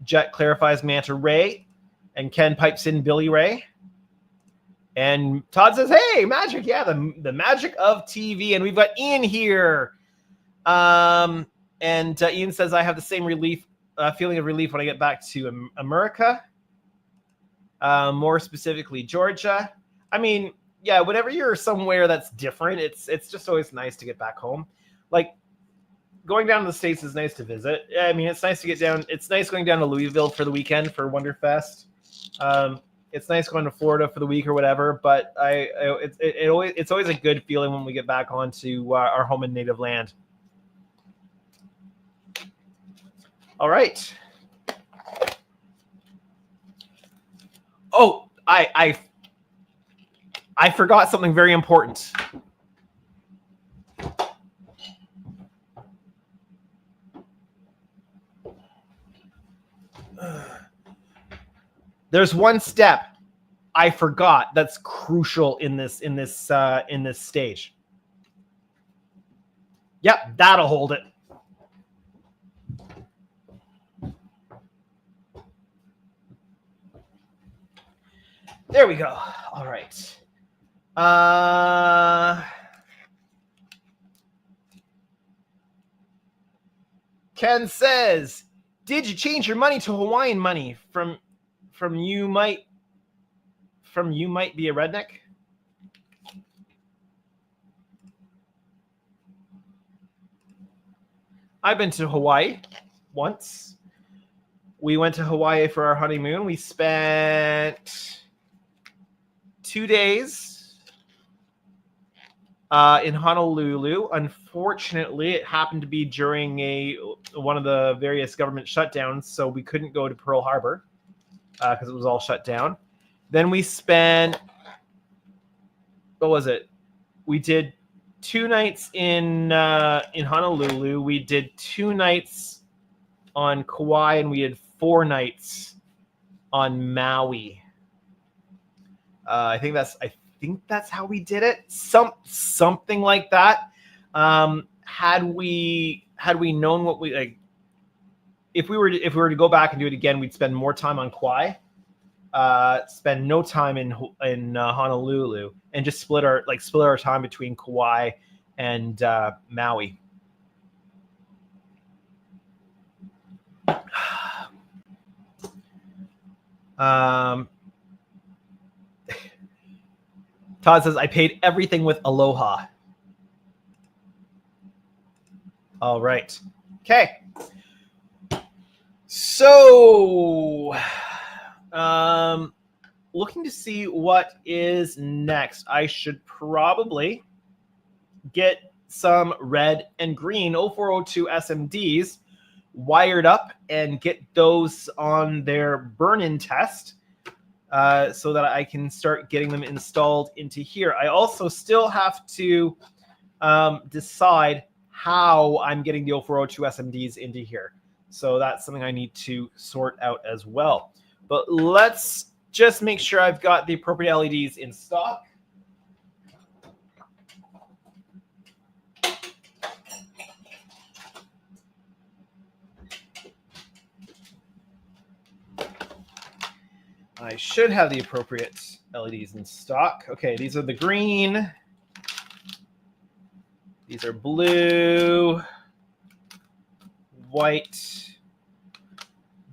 Jet clarifies Manta Ray, and Ken pipes in Billy Ray. And Todd says, hey, magic. Yeah, the magic of TV. And we've got Ian here. And Ian says, I have the same feeling of relief when I get back to America. More specifically, Georgia. I mean, yeah, whenever you're somewhere that's different, it's just always nice to get back home. Like, going down to the States is nice to visit. I mean, it's nice to get down. It's nice going down to Louisville for the weekend for Wonderfest. It's nice going to Florida for the week or whatever. But it's always a good feeling when we get back onto our home and native land. All right. Oh, I forgot something very important. There's one step I forgot that's crucial in this stage. Yep, that'll hold it. There we go. All right. Ken says, did you change your money to Hawaiian money from you might be a redneck? I've been to Hawaii once. We went to Hawaii for our honeymoon. We spent 2 days in Honolulu. Unfortunately, it happened to be during one of the various government shutdowns, so we couldn't go to Pearl Harbor because it was all shut down. Then we spent, what was it? We did 2 nights in Honolulu. We did 2 nights on Kauai, and we did 4 nights on Maui. I think that's how we did it. Something like that. Had we known what we like, if we were to go back and do it again, we'd spend more time on Kauai, spend no time in Honolulu, and just split our time between Kauai and Maui. Todd says, I paid everything with Aloha. All right. Okay. So, looking to see what is next. I should probably get some red and green 0402 SMDs wired up and get those on their burn-in test so that I can start getting them installed into here. I also still have to decide how I'm getting the 0402 SMDs into here. So that's something I need to sort out as well. But let's just make sure I've got the appropriate LEDs in stock. I should have the appropriate LEDs in stock. Okay, these are the green. These are blue, white.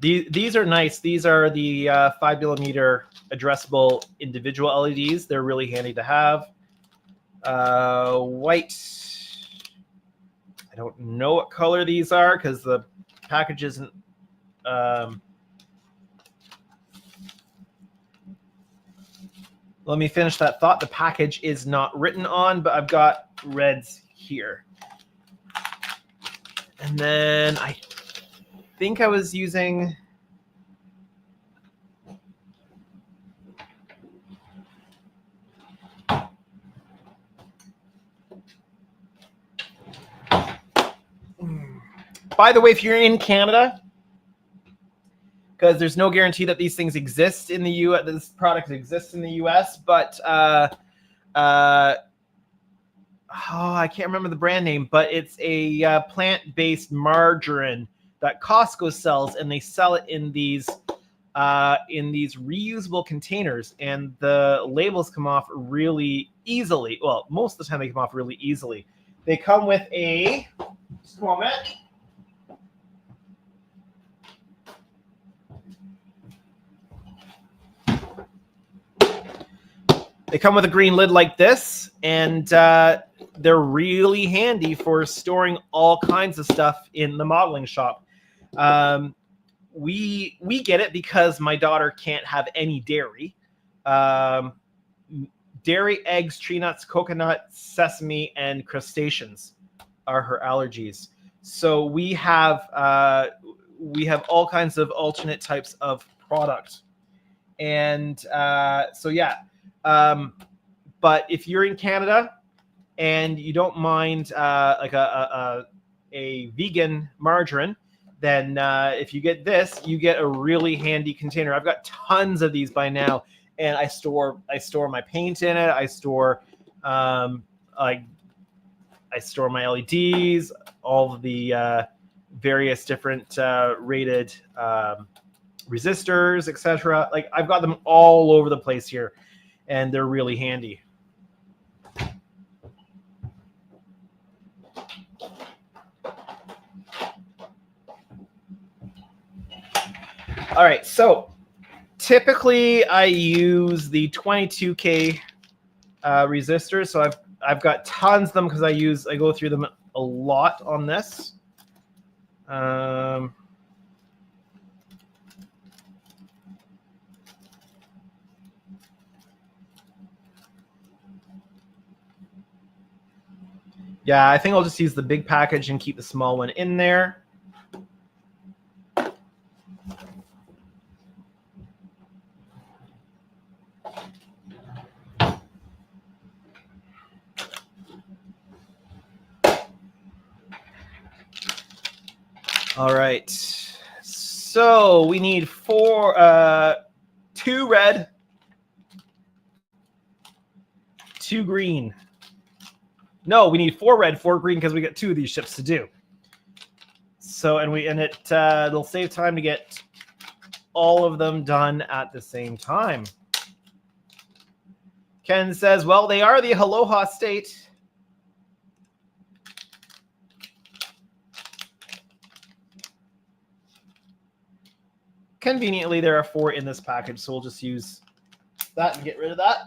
These are nice. These are the 5mm addressable individual LEDs. They're really handy to have. White. I don't know what color these are because the package isn't. Let me finish that thought. The package is not written on, but I've got reds here. And then I think I was using... By the way, if you're in Canada, because there's no guarantee that these things exist in the U.S., that this product exists in the U.S., but I can't remember the brand name, but it's a plant-based margarine that Costco sells, and they sell it in these reusable containers, and the labels come off really easily. Well, most of the time they come off really easily. They come with a... Just a moment. They come with a green lid like this, and they're really handy for storing all kinds of stuff in the modeling shop. We get it because my daughter can't have any dairy. Dairy, eggs, tree nuts, coconut, sesame, and crustaceans are her allergies. So we have all kinds of alternate types of product, and so yeah. But if you're in Canada and you don't mind like a vegan margarine, then if you get this, you get a really handy container. I've got tons of these by now, and I store my paint in it. I store I store my LEDs, all of the various different rated resistors, etc. Like I've got them all over the place here, and they're really handy. All right, so typically I use the 22K resistors. So I've got tons of them because I go through them a lot on this. Yeah, I think I'll just use the big package and keep the small one in there. All right, so we need 2 red, 2 green. No, we need 4 red, 4 green because we got 2 of these ships to do. So, it'll save time to get all of them done at the same time. Ken says, well, they are the Aloha state. Conveniently, there are 4 in this package, so we'll just use that and get rid of that.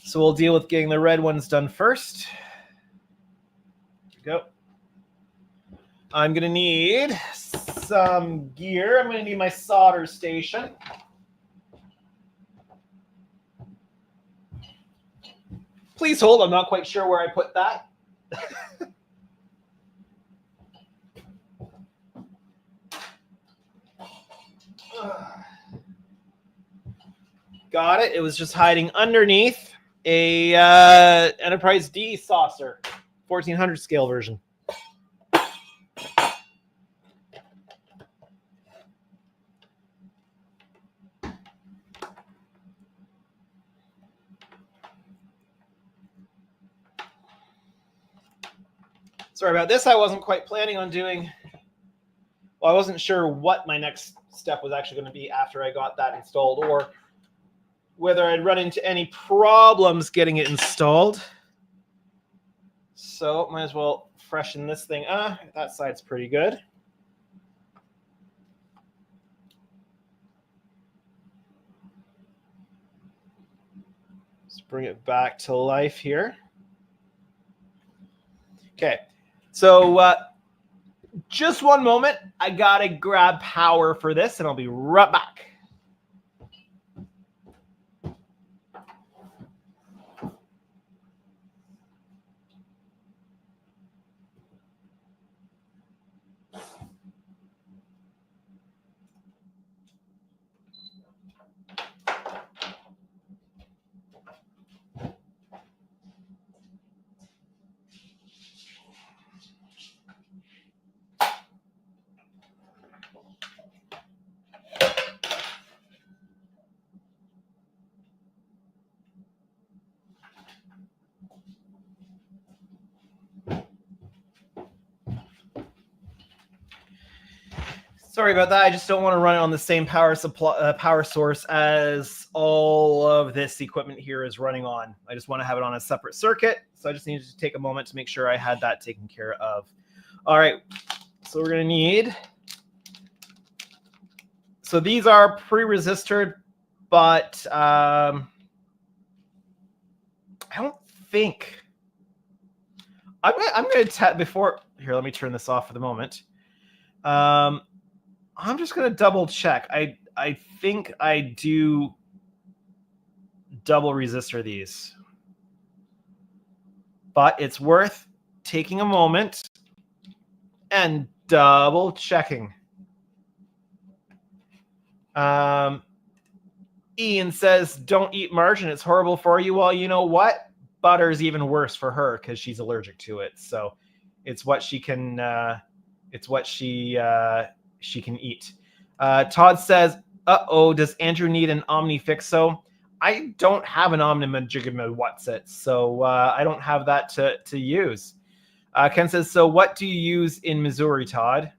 So we'll deal with getting the red ones done first. Here we go. I'm going to need some gear. I'm going to need my solder station. Please hold. I'm not quite sure where I put that. Got it. It was just hiding underneath a Enterprise D saucer, 1400 scale version. Sorry about this. I wasn't quite planning on doing... Well, I wasn't sure what my next step was actually going to be after I got that installed, or whether I'd run into any problems getting it installed. So might as well freshen this thing. That side's pretty good. Let's bring it back to life here. Okay, so just one moment. I gotta grab power for this, and I'll be right back. Sorry about that. I just don't want to run it on the same power source as all of this equipment here is running on. I just want to have it on a separate circuit. So I just needed to take a moment to make sure I had that taken care of. All right. So we're going to need... So these are pre-resistored, but I don't think... I'm going to test before... Here, let me turn this off for the moment. I'm just going to double check. I think I do double resistor these. But it's worth taking a moment and double checking. Ian says, don't eat margarine. It's horrible for you. Well, you know what? Butter is even worse for her because she's allergic to it. So it's what she can... she can eat. Todd says, does Andrew need an Omni Fixo? I don't have an Omni Majigama Whatsit, so I don't have that to use. Ken says, so what do you use in Missouri, Todd?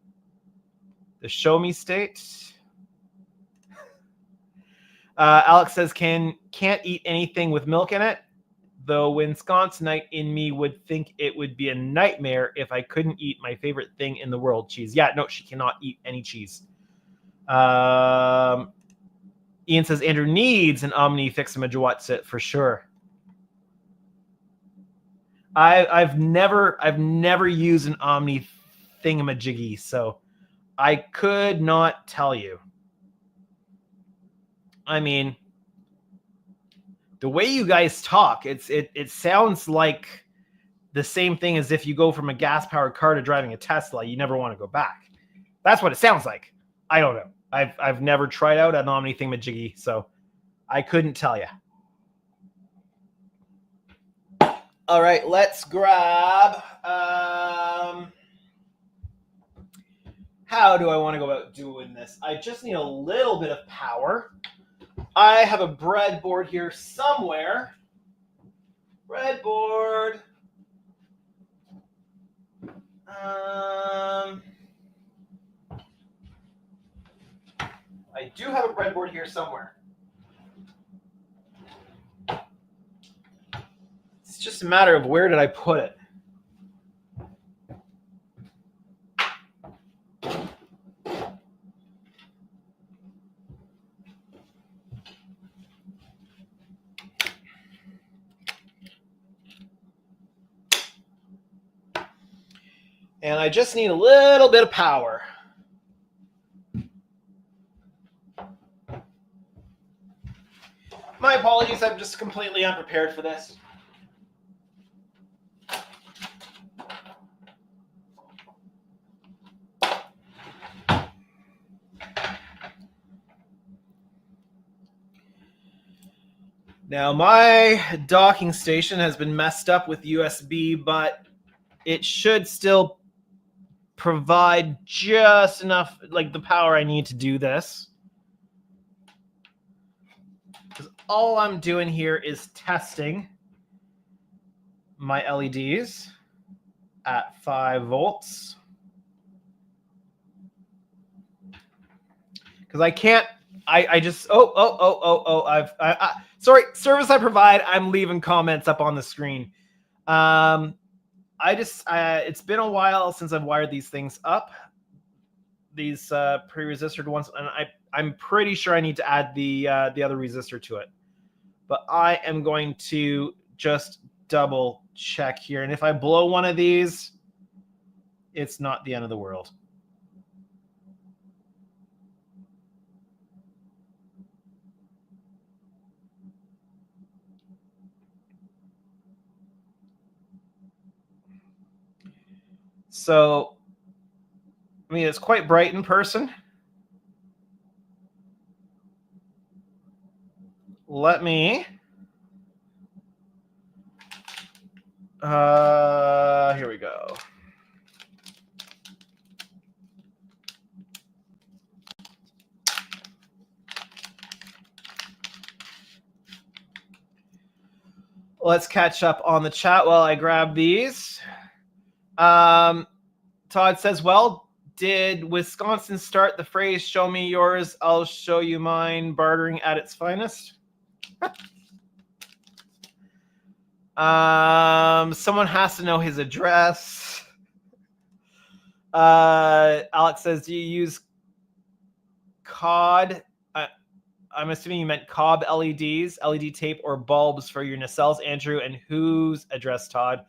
The Show Me State? Alex says, can't eat anything with milk in it, though Wisconsinite in me would think it would be a nightmare if I couldn't eat my favorite thing in the world, cheese. Yeah, no, she cannot eat any cheese. Ian says Andrew needs an Omni Fixamajawatsit for sure. I've never used an Omni thingamajiggy, so I could not tell you. I mean, the way you guys talk, it sounds like the same thing as if you go from a gas-powered car to driving a Tesla. You never want to go back. That's what it sounds like. I don't know. I've never tried out an Omni thingamajiggy, so I couldn't tell you. All right, let's grab... how do I want to go about doing this? I just need a little bit of power. I have a breadboard here somewhere. Breadboard. I do have a breadboard here somewhere. It's just a matter of where did I put it. And I just need a little bit of power. My apologies, I'm just completely unprepared for this. Now, my docking station has been messed up with USB, but it should still provide just enough, like the power I need to do this. Because all I'm doing here is testing my LEDs. at 5 volts. Because I can't, I just, sorry, service I provide, I'm leaving comments up on the screen. It's been a while since I've wired these things up, these pre-resistored ones, and I'm pretty sure I need to add the other resistor to it. But I am going to just double check here. And if I blow one of these, it's not the end of the world. So, I mean, it's quite bright in person. Let me... here we go. Let's catch up on the chat while I grab these. Todd says, well, did Wisconsin start the phrase, show me yours, I'll show you mine, bartering at its finest? Someone has to know his address. Alex says, do you use COD? I'm assuming you meant Cobb LEDs, LED tape, or bulbs for your nacelles, Andrew, and whose address, Todd?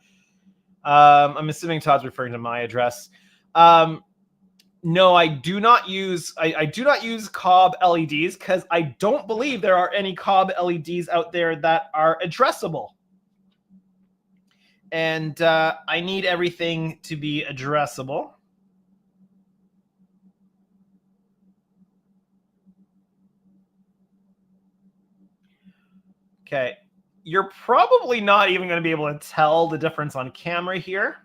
I'm assuming Todd's referring to my address. No, I do not use I do not use Cobb LEDs because I don't believe there are any Cobb LEDs out there that are addressable. And I need everything to be addressable. Okay, you're probably not even going to be able to tell the difference on camera here.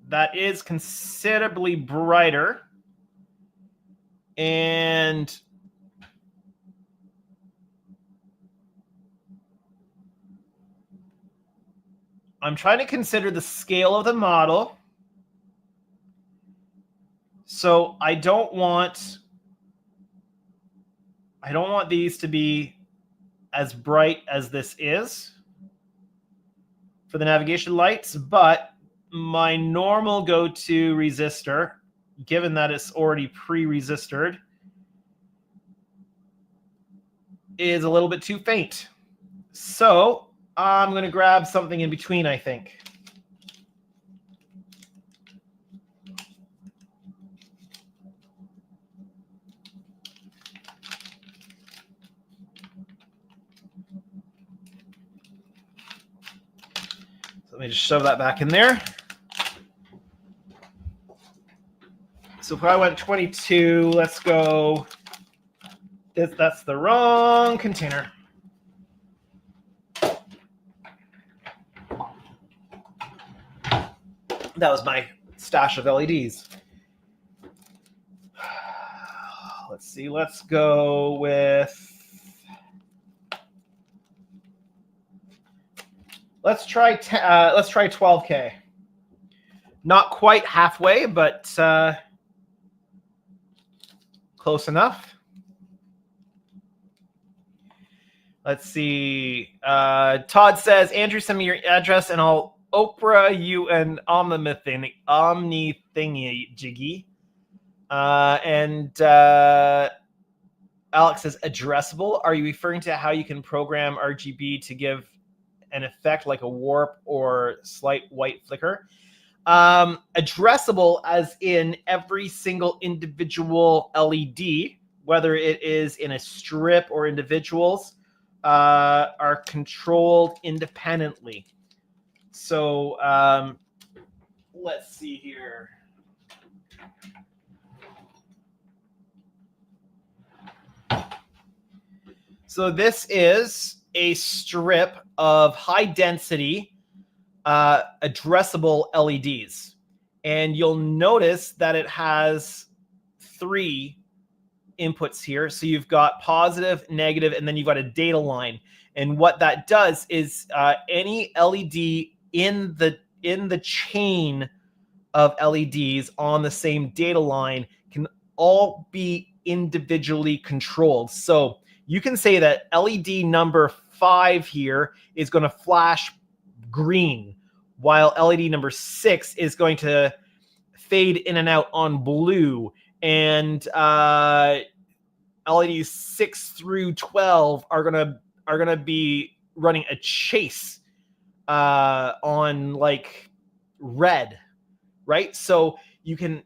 That is considerably brighter. And I'm trying to consider the scale of the model. So I don't want these to be as bright as this is for the navigation lights, but my normal go-to resistor, given that it's already pre-resistored, is a little bit too faint. So I'm going to grab something in between, I think. Let me just shove that back in there. So if I went 22, let's go. That's the wrong container. That was my stash of LEDs. Let's see. Let's go with. Let's try 12K. Not quite halfway, but close enough. Let's see. Todd says, Andrew, send me your address and I'll Oprah you an omni thingy jiggy. And Alex says, addressable. Are you referring to how you can program RGB to give an effect like a warp or slight white flicker? Addressable as in every single individual LED, whether it is in a strip or individuals, are controlled independently. So let's see here. So this is a strip of high density addressable LEDs. And you'll notice that it has 3 inputs here. So you've got positive, negative, and then you've got a data line. And what that does is any LED in the chain of LEDs on the same data line can all be individually controlled. So you can say that LED number 5 here is going to flash green, while LED number 6 is going to fade in and out on blue, and LEDs 6 through 12 are gonna be running a chase on like red, right? So you can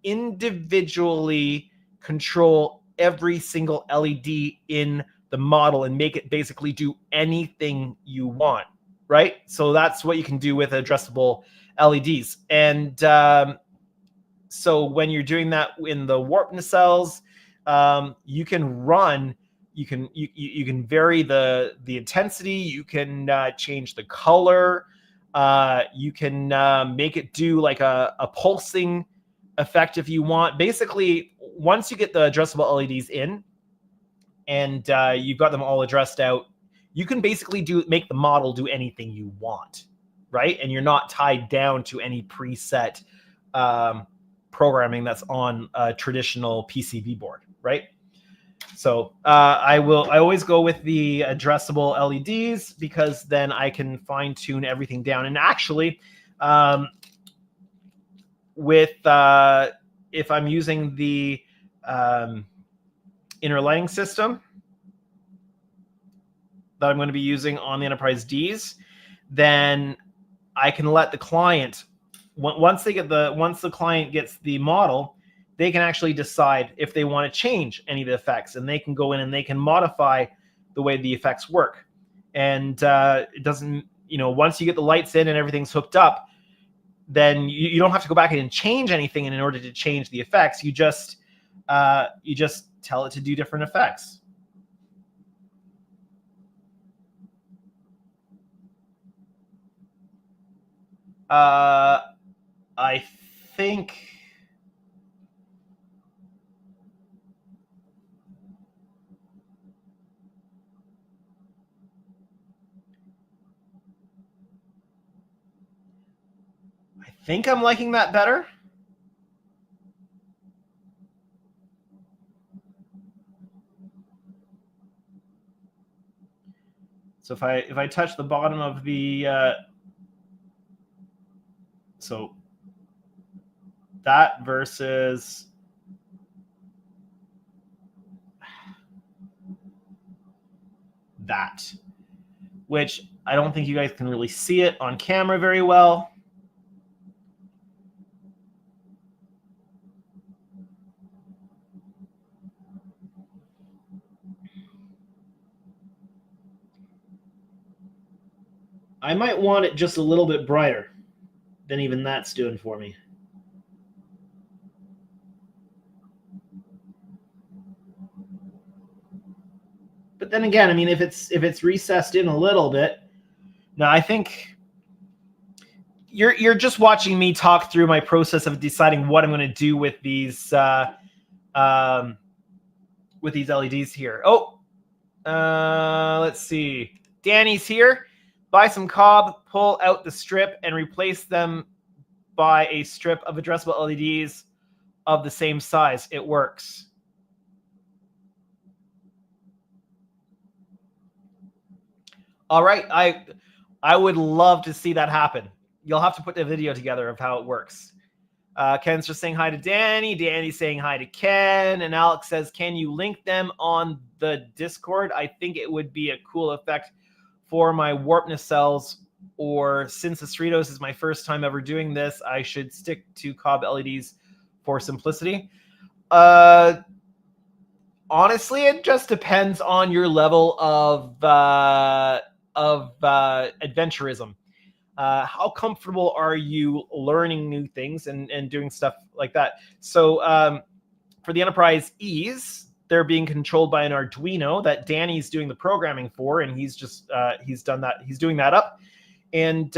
individually control every single LED in the model and make it basically do anything you want, right? So that's what you can do with addressable LEDs. And so when you're doing that in the warp nacelles, you can vary the intensity, you can change the color, you can make it do like a pulsing effect if you want. Basically, once you get the addressable LEDs in and you've got them all addressed out, you can basically make the model do anything you want, right? And you're not tied down to any preset programming that's on a traditional PCB board, right? So I always go with the addressable LEDs because then I can fine tune everything down. And actually, if I'm using the inner lighting system that I'm going to be using on the Enterprise Ds, then I can let the client, once the client gets the model, they can actually decide if they want to change any of the effects, and they can go in and they can modify the way the effects work. And it doesn't, once you get the lights in and everything's hooked up, then you don't have to go back and change anything in order to change the effects. You just tell it to do different effects. I think I'm liking that better. So if I touch the bottom of the so that versus that, which I don't think you guys can really see it on camera very well. I might want it just a little bit brighter than even that's doing for me. But then again, I mean, if it's recessed in a little bit, now I think you're just watching me talk through my process of deciding what I'm going to do with these LEDs here. Oh, let's see. Danny's here. Buy some cob, pull out the strip, and replace them by a strip of addressable LEDs of the same size. It works. All right, I would love to see that happen. You'll have to put the video together of how it works. Ken's just saying hi to Danny. Danny's saying hi to Ken. And Alex says, can you link them on the Discord? I think it would be a cool effect for my warp nacelles, or since the Cerritos is my first time ever doing this, I should stick to cob LEDs for simplicity. Honestly, it just depends on your level of adventurism. How comfortable are you learning new things and doing stuff like that? So for the Enterprise E's, they're being controlled by an Arduino that Danny's doing the programming for, and he's done that. He's doing that up, and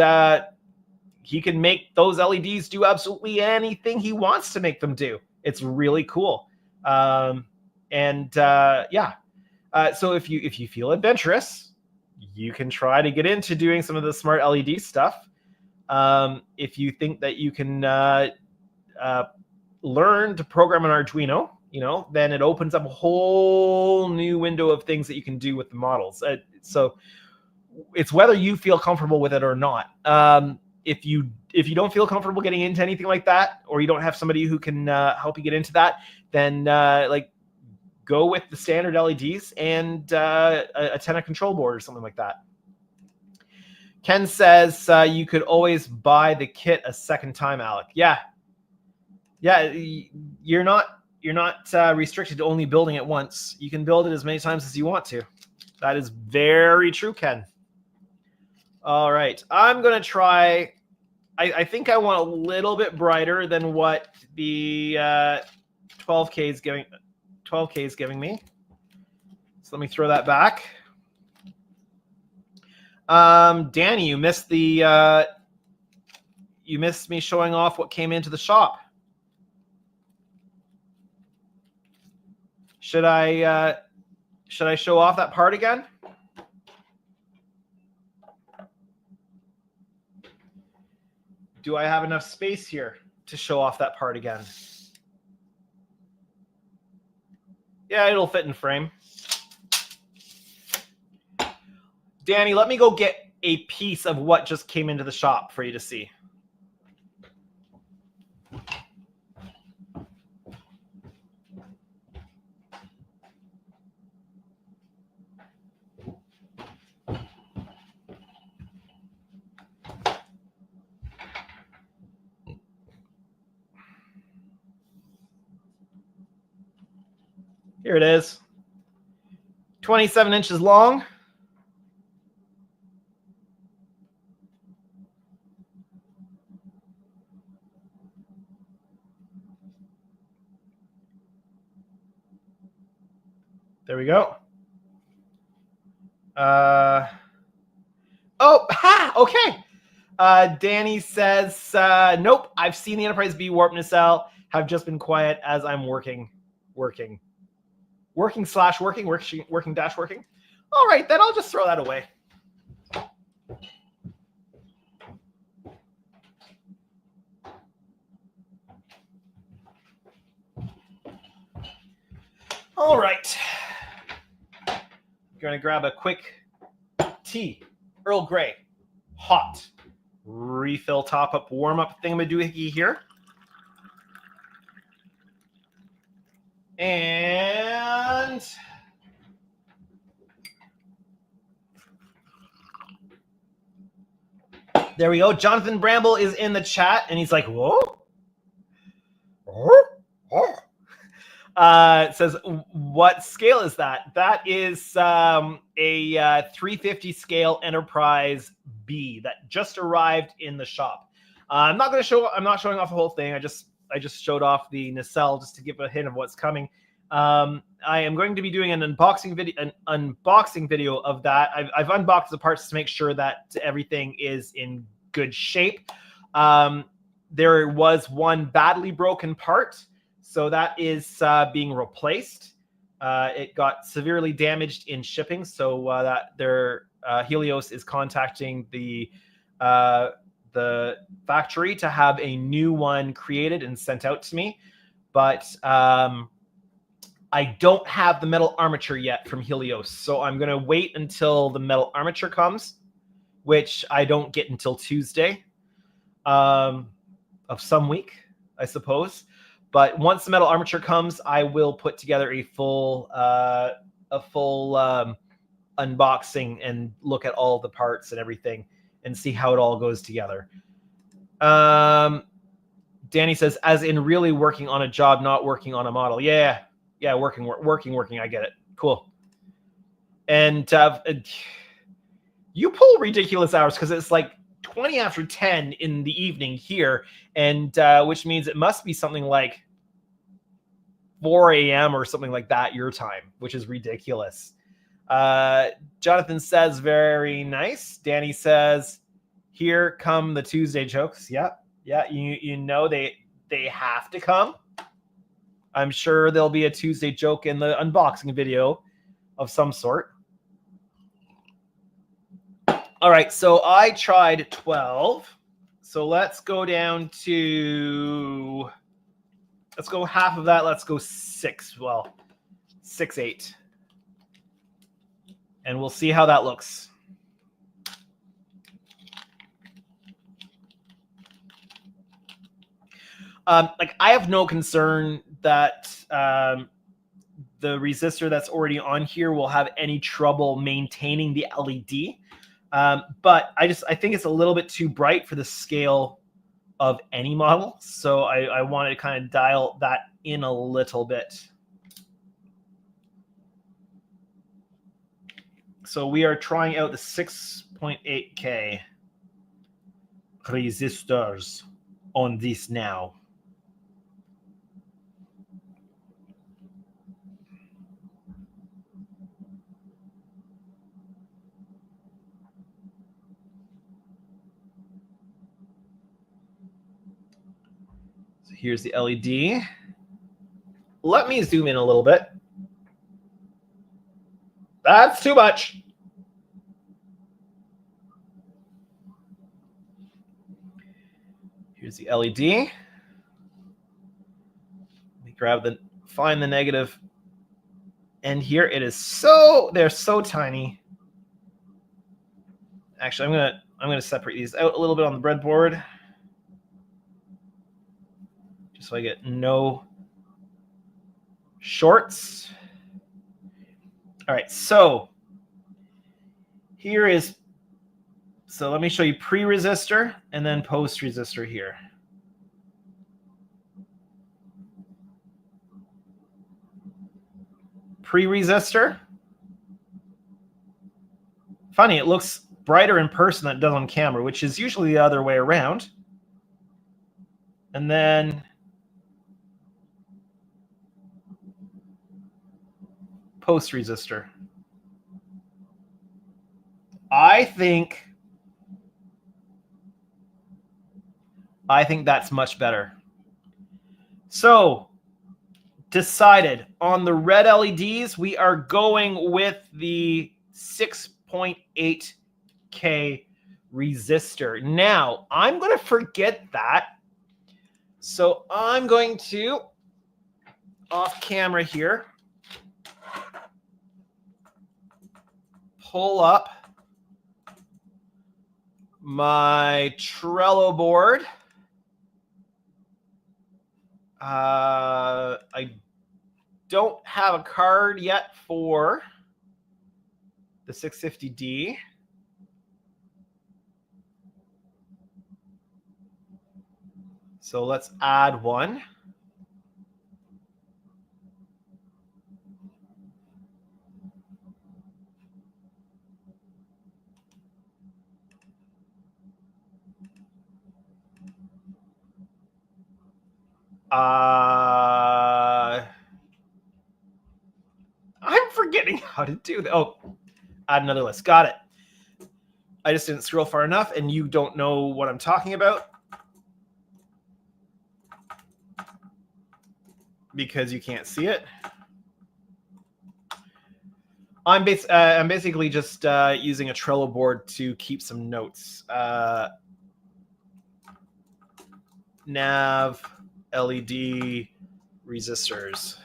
he can make those LEDs do absolutely anything he wants to make them do. It's really cool. Yeah. So if you feel adventurous, you can try to get into doing some of the smart LED stuff. If you think that you can learn to program an Arduino, then it opens up a whole new window of things that you can do with the models. So it's whether you feel comfortable with it or not. If you don't feel comfortable getting into anything like that, or you don't have somebody who can help you get into that, then go with the standard LEDs and a antenna control board or something like that. Ken says you could always buy the kit a second time, Alec. Yeah, you're not restricted to only building it once. You can build it as many times as you want to. That is very true, Ken. All right, I'm gonna try. I think I want a little bit brighter than what the 12K is giving. 12K is giving me. So let me throw that back. Danny, you missed the you missed me showing off what came into the shop. Should I show off that part again? Do I have enough space here to show off that part again? Yeah, it'll fit in frame. Danny, let me go get a piece of what just came into the shop for you to see. Here it is. 27 inches long. There we go. Okay. Danny says, nope, I've seen the Enterprise B warp nacelle, have just been quiet as I'm working. All right, then I'll just throw that away. All right. I'm going to grab a quick tea, Earl Grey, hot, refill top-up, warm-up thingamadoohickey here. And there we go. Jonathan Bramble is in the chat, and he's like, whoa. It says, what scale is that? That is a 350 scale Enterprise B that just arrived in the shop. I'm not showing off the whole thing. I just showed off the nacelle just to give a hint of what's coming. I am going to be doing an unboxing video of that. I've unboxed the parts to make sure that everything is in good shape. There was one badly broken part, so that is being replaced. It got severely damaged in shipping, so that their Helios is contacting the factory to have a new one created and sent out to me. But I don't have the metal armature yet from Helios, so I'm going to wait until the metal armature comes, which I don't get until Tuesday of some week, I suppose. But once the metal armature comes, I will put together a full unboxing and look at all the parts and everything and see how it all goes together. Danny says, as in really working on a job, not working on a model. Yeah, working. I get it. Cool. And you pull ridiculous hours because it's like 20 after 10 in the evening here, and which means it must be something like 4 a.m. or something like that your time, which is ridiculous. Jonathan says, very nice. Danny says, here come the Tuesday jokes. Yeah, you know they have to come. I'm sure there'll be a Tuesday joke in the unboxing video of some sort. All right, so I tried 12. So let's go down to, let's go half of that. Let's go 6. Well, 6, 8. And we'll see how that looks. Like, I have no concern that the resistor that's already on here will have any trouble maintaining the LED. But I think it's a little bit too bright for the scale of any model. So I wanted to kind of dial that in a little bit. So we are trying out the 6.8K resistors on this now. So here's the LED. Let me zoom in a little bit. That's too much. Here's the LED. Let me find the negative end here. It is they're so tiny. Actually, I'm gonna separate these out a little bit on the breadboard, just so I get no shorts. All right, so here is, so let me show you pre-resistor and then post-resistor here. Pre-resistor. Funny, it looks brighter in person than it does on camera, which is usually the other way around. And then post-resistor. I think that's much better. So, decided on the red LEDs, we are going with the 6.8K resistor. Now, I'm going to forget that. So I'm going to, off camera here, pull up my Trello board. I don't have a card yet for the 650D. So let's add one. I'm forgetting how to do that. Oh, add another list. Got it. I just didn't scroll far enough, and you don't know what I'm talking about because you can't see it. I'm basically just using a Trello board to keep some notes. Nav, LED, resistors.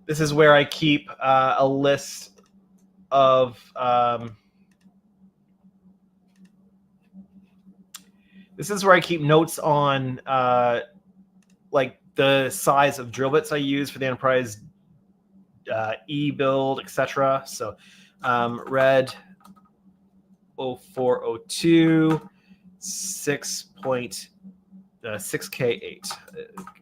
This is where I keep a list of this is where I keep notes on like the size of drill bits I use for the Enterprise E build, etc. So red 0402 6.6K8.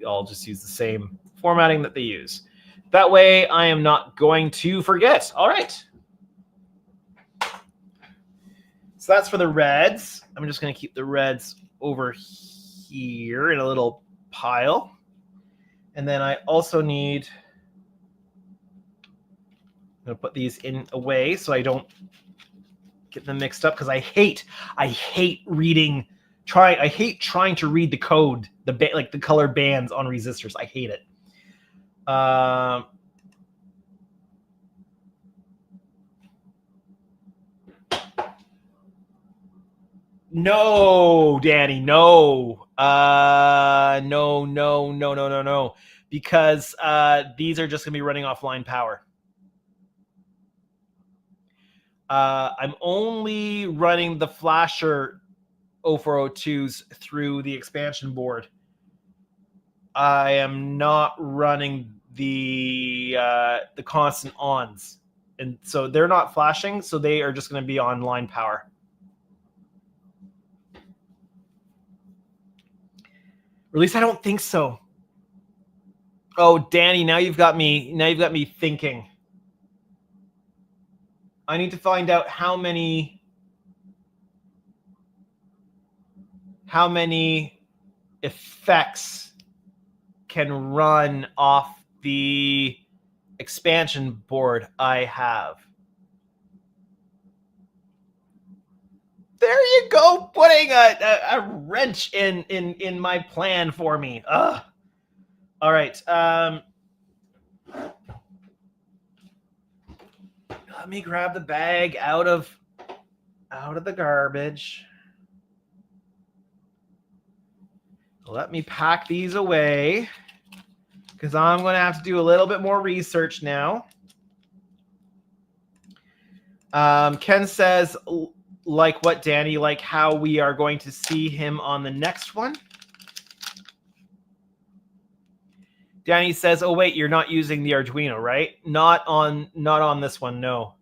I'll just use the same formatting that they use. That way I am not going to forget. All right. So that's for the reds. I'm just going to keep the reds over here in a little pile. And then I also need, I'm going to put these in away so I don't get them mixed up, because I hate reading, I hate trying to read the code, like the color bands on resistors. I hate it. No, Danny, no. No. Because these are just going to be running offline power. I'm only running the flasher 0402s through the expansion board. I am not running the constant ons, and so they're not flashing, so they are just going to be online power. Or at least I don't think so. Oh, Danny, now you've got me thinking. I need to find out how many effects can run off the expansion board I have. There you go, putting a wrench in my plan for me. Ugh. All right. Let me grab the bag out of the garbage. Let me pack these away because I'm going to have to do a little bit more research now. Ken says, like what, Danny? Like how we are going to see him on the next one? Danny says, oh, wait, you're not using the Arduino, right? Not on this one, no.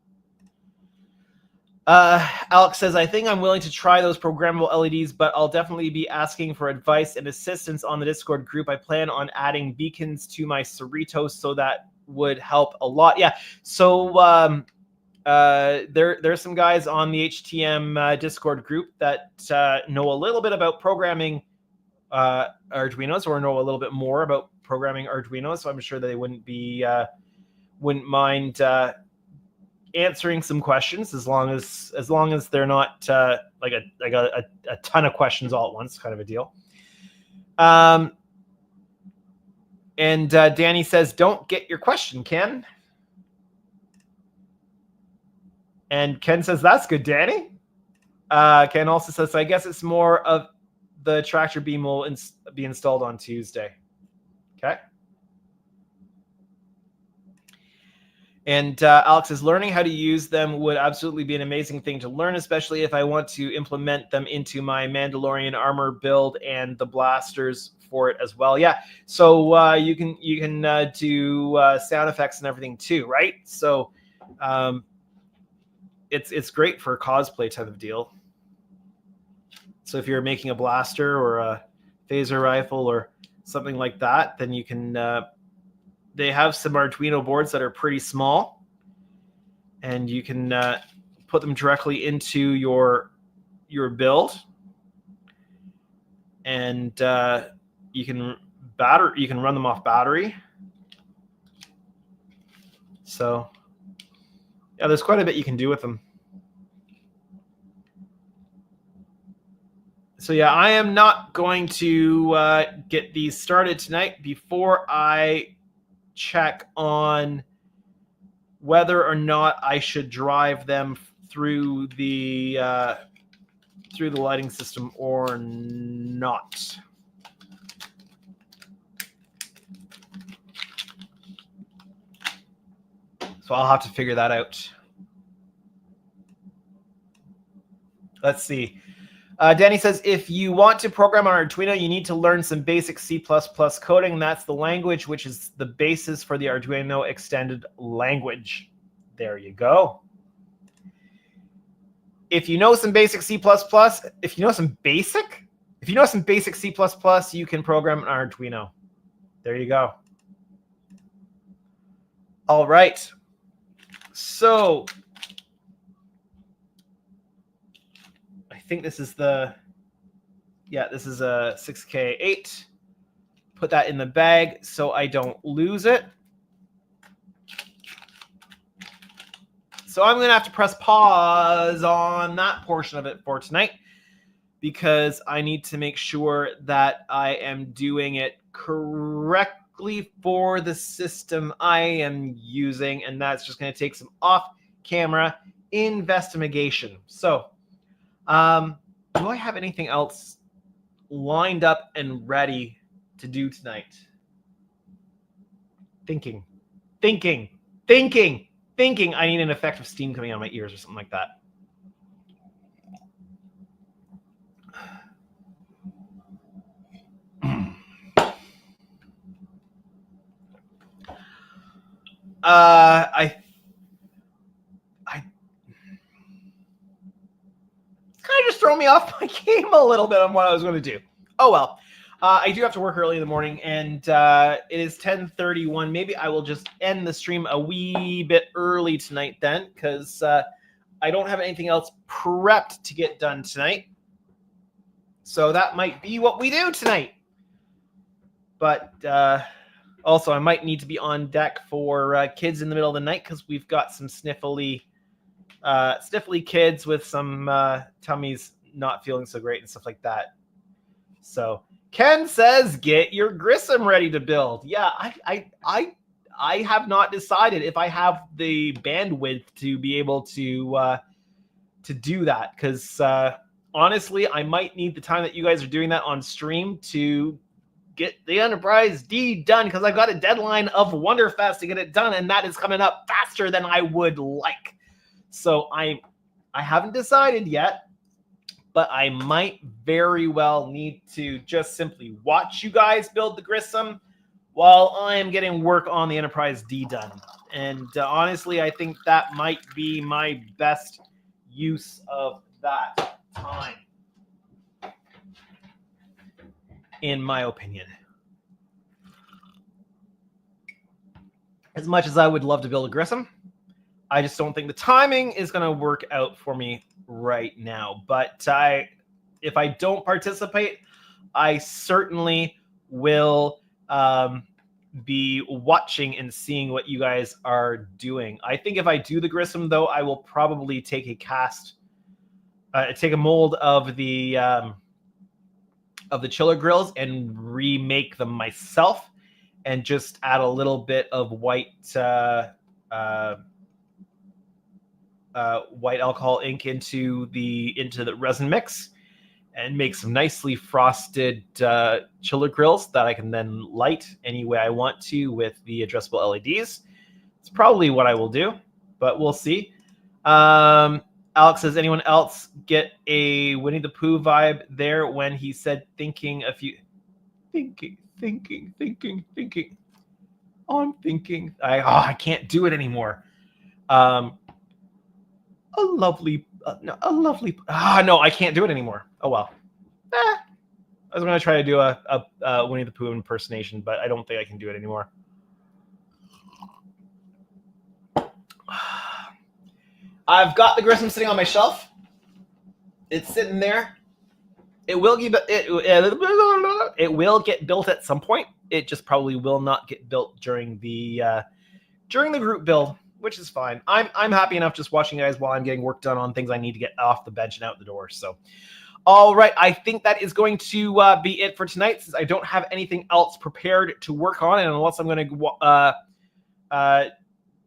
Alex says, I think I'm willing to try those programmable LEDs, but I'll definitely be asking for advice and assistance on the Discord group. I plan on adding beacons to my Cerritos, so that would help a lot. Yeah, so there's some guys on the HTM Discord group that know a little bit about programming Arduinos, or know a little bit more about programming Arduinos, so I'm sure that they wouldn't mind answering some questions, as long as they're not like a ton of questions all at once, kind of a deal. And Danny says, don't get your question, Ken. And Ken says, that's good, Danny. Ken also says, I guess it's more of the tractor beam will be installed on Tuesday. Okay. And Alex is, learning how to use them would absolutely be an amazing thing to learn, especially if I want to implement them into my Mandalorian armor build and the blasters for it as well. Yeah, so you can do sound effects and everything too, right? So it's great for a cosplay type of deal. So if you're making a blaster or a phaser rifle or something like that, then you can. They have some Arduino boards that are pretty small, and you can put them directly into your build, and you can run them off battery. So yeah, there's quite a bit you can do with them. So yeah, I am not going to get these started tonight before I check on whether or not I should drive them through the lighting system or not. So I'll have to figure that out. Let's see. Danny says, if you want to program on Arduino, you need to learn some basic C++ coding. That's the language which is the basis for the Arduino extended language. There you go. If you know some basic C++, if you know some basic C++, you can program an Arduino. There you go. All right. So I think this is this is a 6K8. Put that in the bag so I don't lose it. So I'm going to have to press pause on that portion of it for tonight, because I need to make sure that I am doing it correctly for the system I am using, and that's just going to take some off-camera investigation. So do I have anything else lined up and ready to do tonight? Thinking. I need an effect of steam coming out of my ears or something like that. I kind of just throw me off my game a little bit on what I was going to do. Oh well. I do have to work early in the morning, and it is 10:31. Maybe I will just end the stream a wee bit early tonight then, because I don't have anything else prepped to get done tonight. So that might be what we do tonight. But also, I might need to be on deck for kids in the middle of the night, because we've got some sniffly kids with some tummies not feeling so great and stuff like that. So Ken says, get your Grissom ready to build. Yeah, I have not decided if I have the bandwidth to be able to do that, because honestly, I might need the time that you guys are doing that on stream to get the Enterprise D done, because I've got a deadline of Wonderfest to get it done, and that is coming up faster than I would like. So I haven't decided yet, but I might very well need to just simply watch you guys build the Grissom while I am getting work on the Enterprise D done. And honestly, I think that might be my best use of that time, in my opinion. As much as I would love to build a Grissom, I just don't think the timing is going to work out for me right now. But if I don't participate, I certainly will be watching and seeing what you guys are doing. I think if I do the Grissom, though, I will probably take a mold of the chiller grills and remake them myself, and just add a little bit of white alcohol ink into the resin mix, and make some nicely frosted chiller grills that I can then light any way I want to with the addressable LEDs. It's probably what I will do, but we'll see. Alex says, anyone else get a Winnie the Pooh vibe there when he said thinking? Oh, I'm thinking. I can't do it anymore. No, I can't do it anymore. Oh well. I was going to try to do a Winnie the Pooh impersonation, but I don't think I can do it anymore. I've got the Grissom sitting on my shelf. It's sitting there. It will get built at some point. It just probably will not get built during the group build, which is fine. I'm happy enough just watching you guys while I'm getting work done on things I need to get off the bench and out the door. So, all right, I think that is going to be it for tonight, since I don't have anything else prepared to work on, and unless I'm going to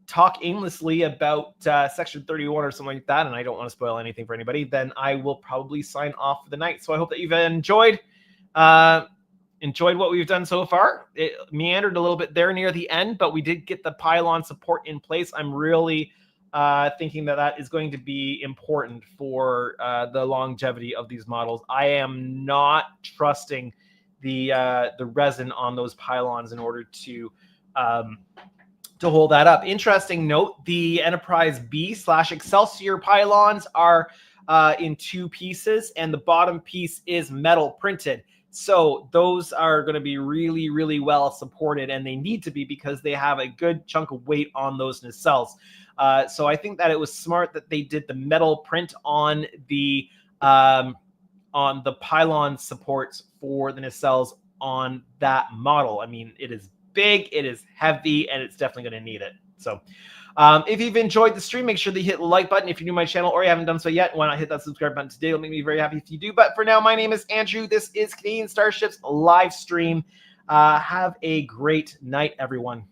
talk aimlessly about Section 31 or something like that, and I don't want to spoil anything for anybody, then I will probably sign off for the night. So I hope that you've enjoyed what we've done so far. It meandered a little bit there near the end, but we did get the pylon support in place. I'm really thinking that is going to be important for the longevity of these models. I am not trusting the resin on those pylons in order to hold that up. Interesting note, the Enterprise B/Excelsior pylons are in two pieces, and the bottom piece is metal printed. So those are going to be really, really well supported, and they need to be, because they have a good chunk of weight on those nacelles. So I think that it was smart that they did the metal print on the pylon supports for the nacelles on that model. I mean, it is big, it is heavy, and it's definitely going to need it. So if you've enjoyed the stream, make sure that you hit the like button. If you're new to my channel or you haven't done so yet, why not hit that subscribe button today? It'll make me very happy if you do. But for now, my name is Andrew. This is Canadian Starships live stream. Have a great night, everyone.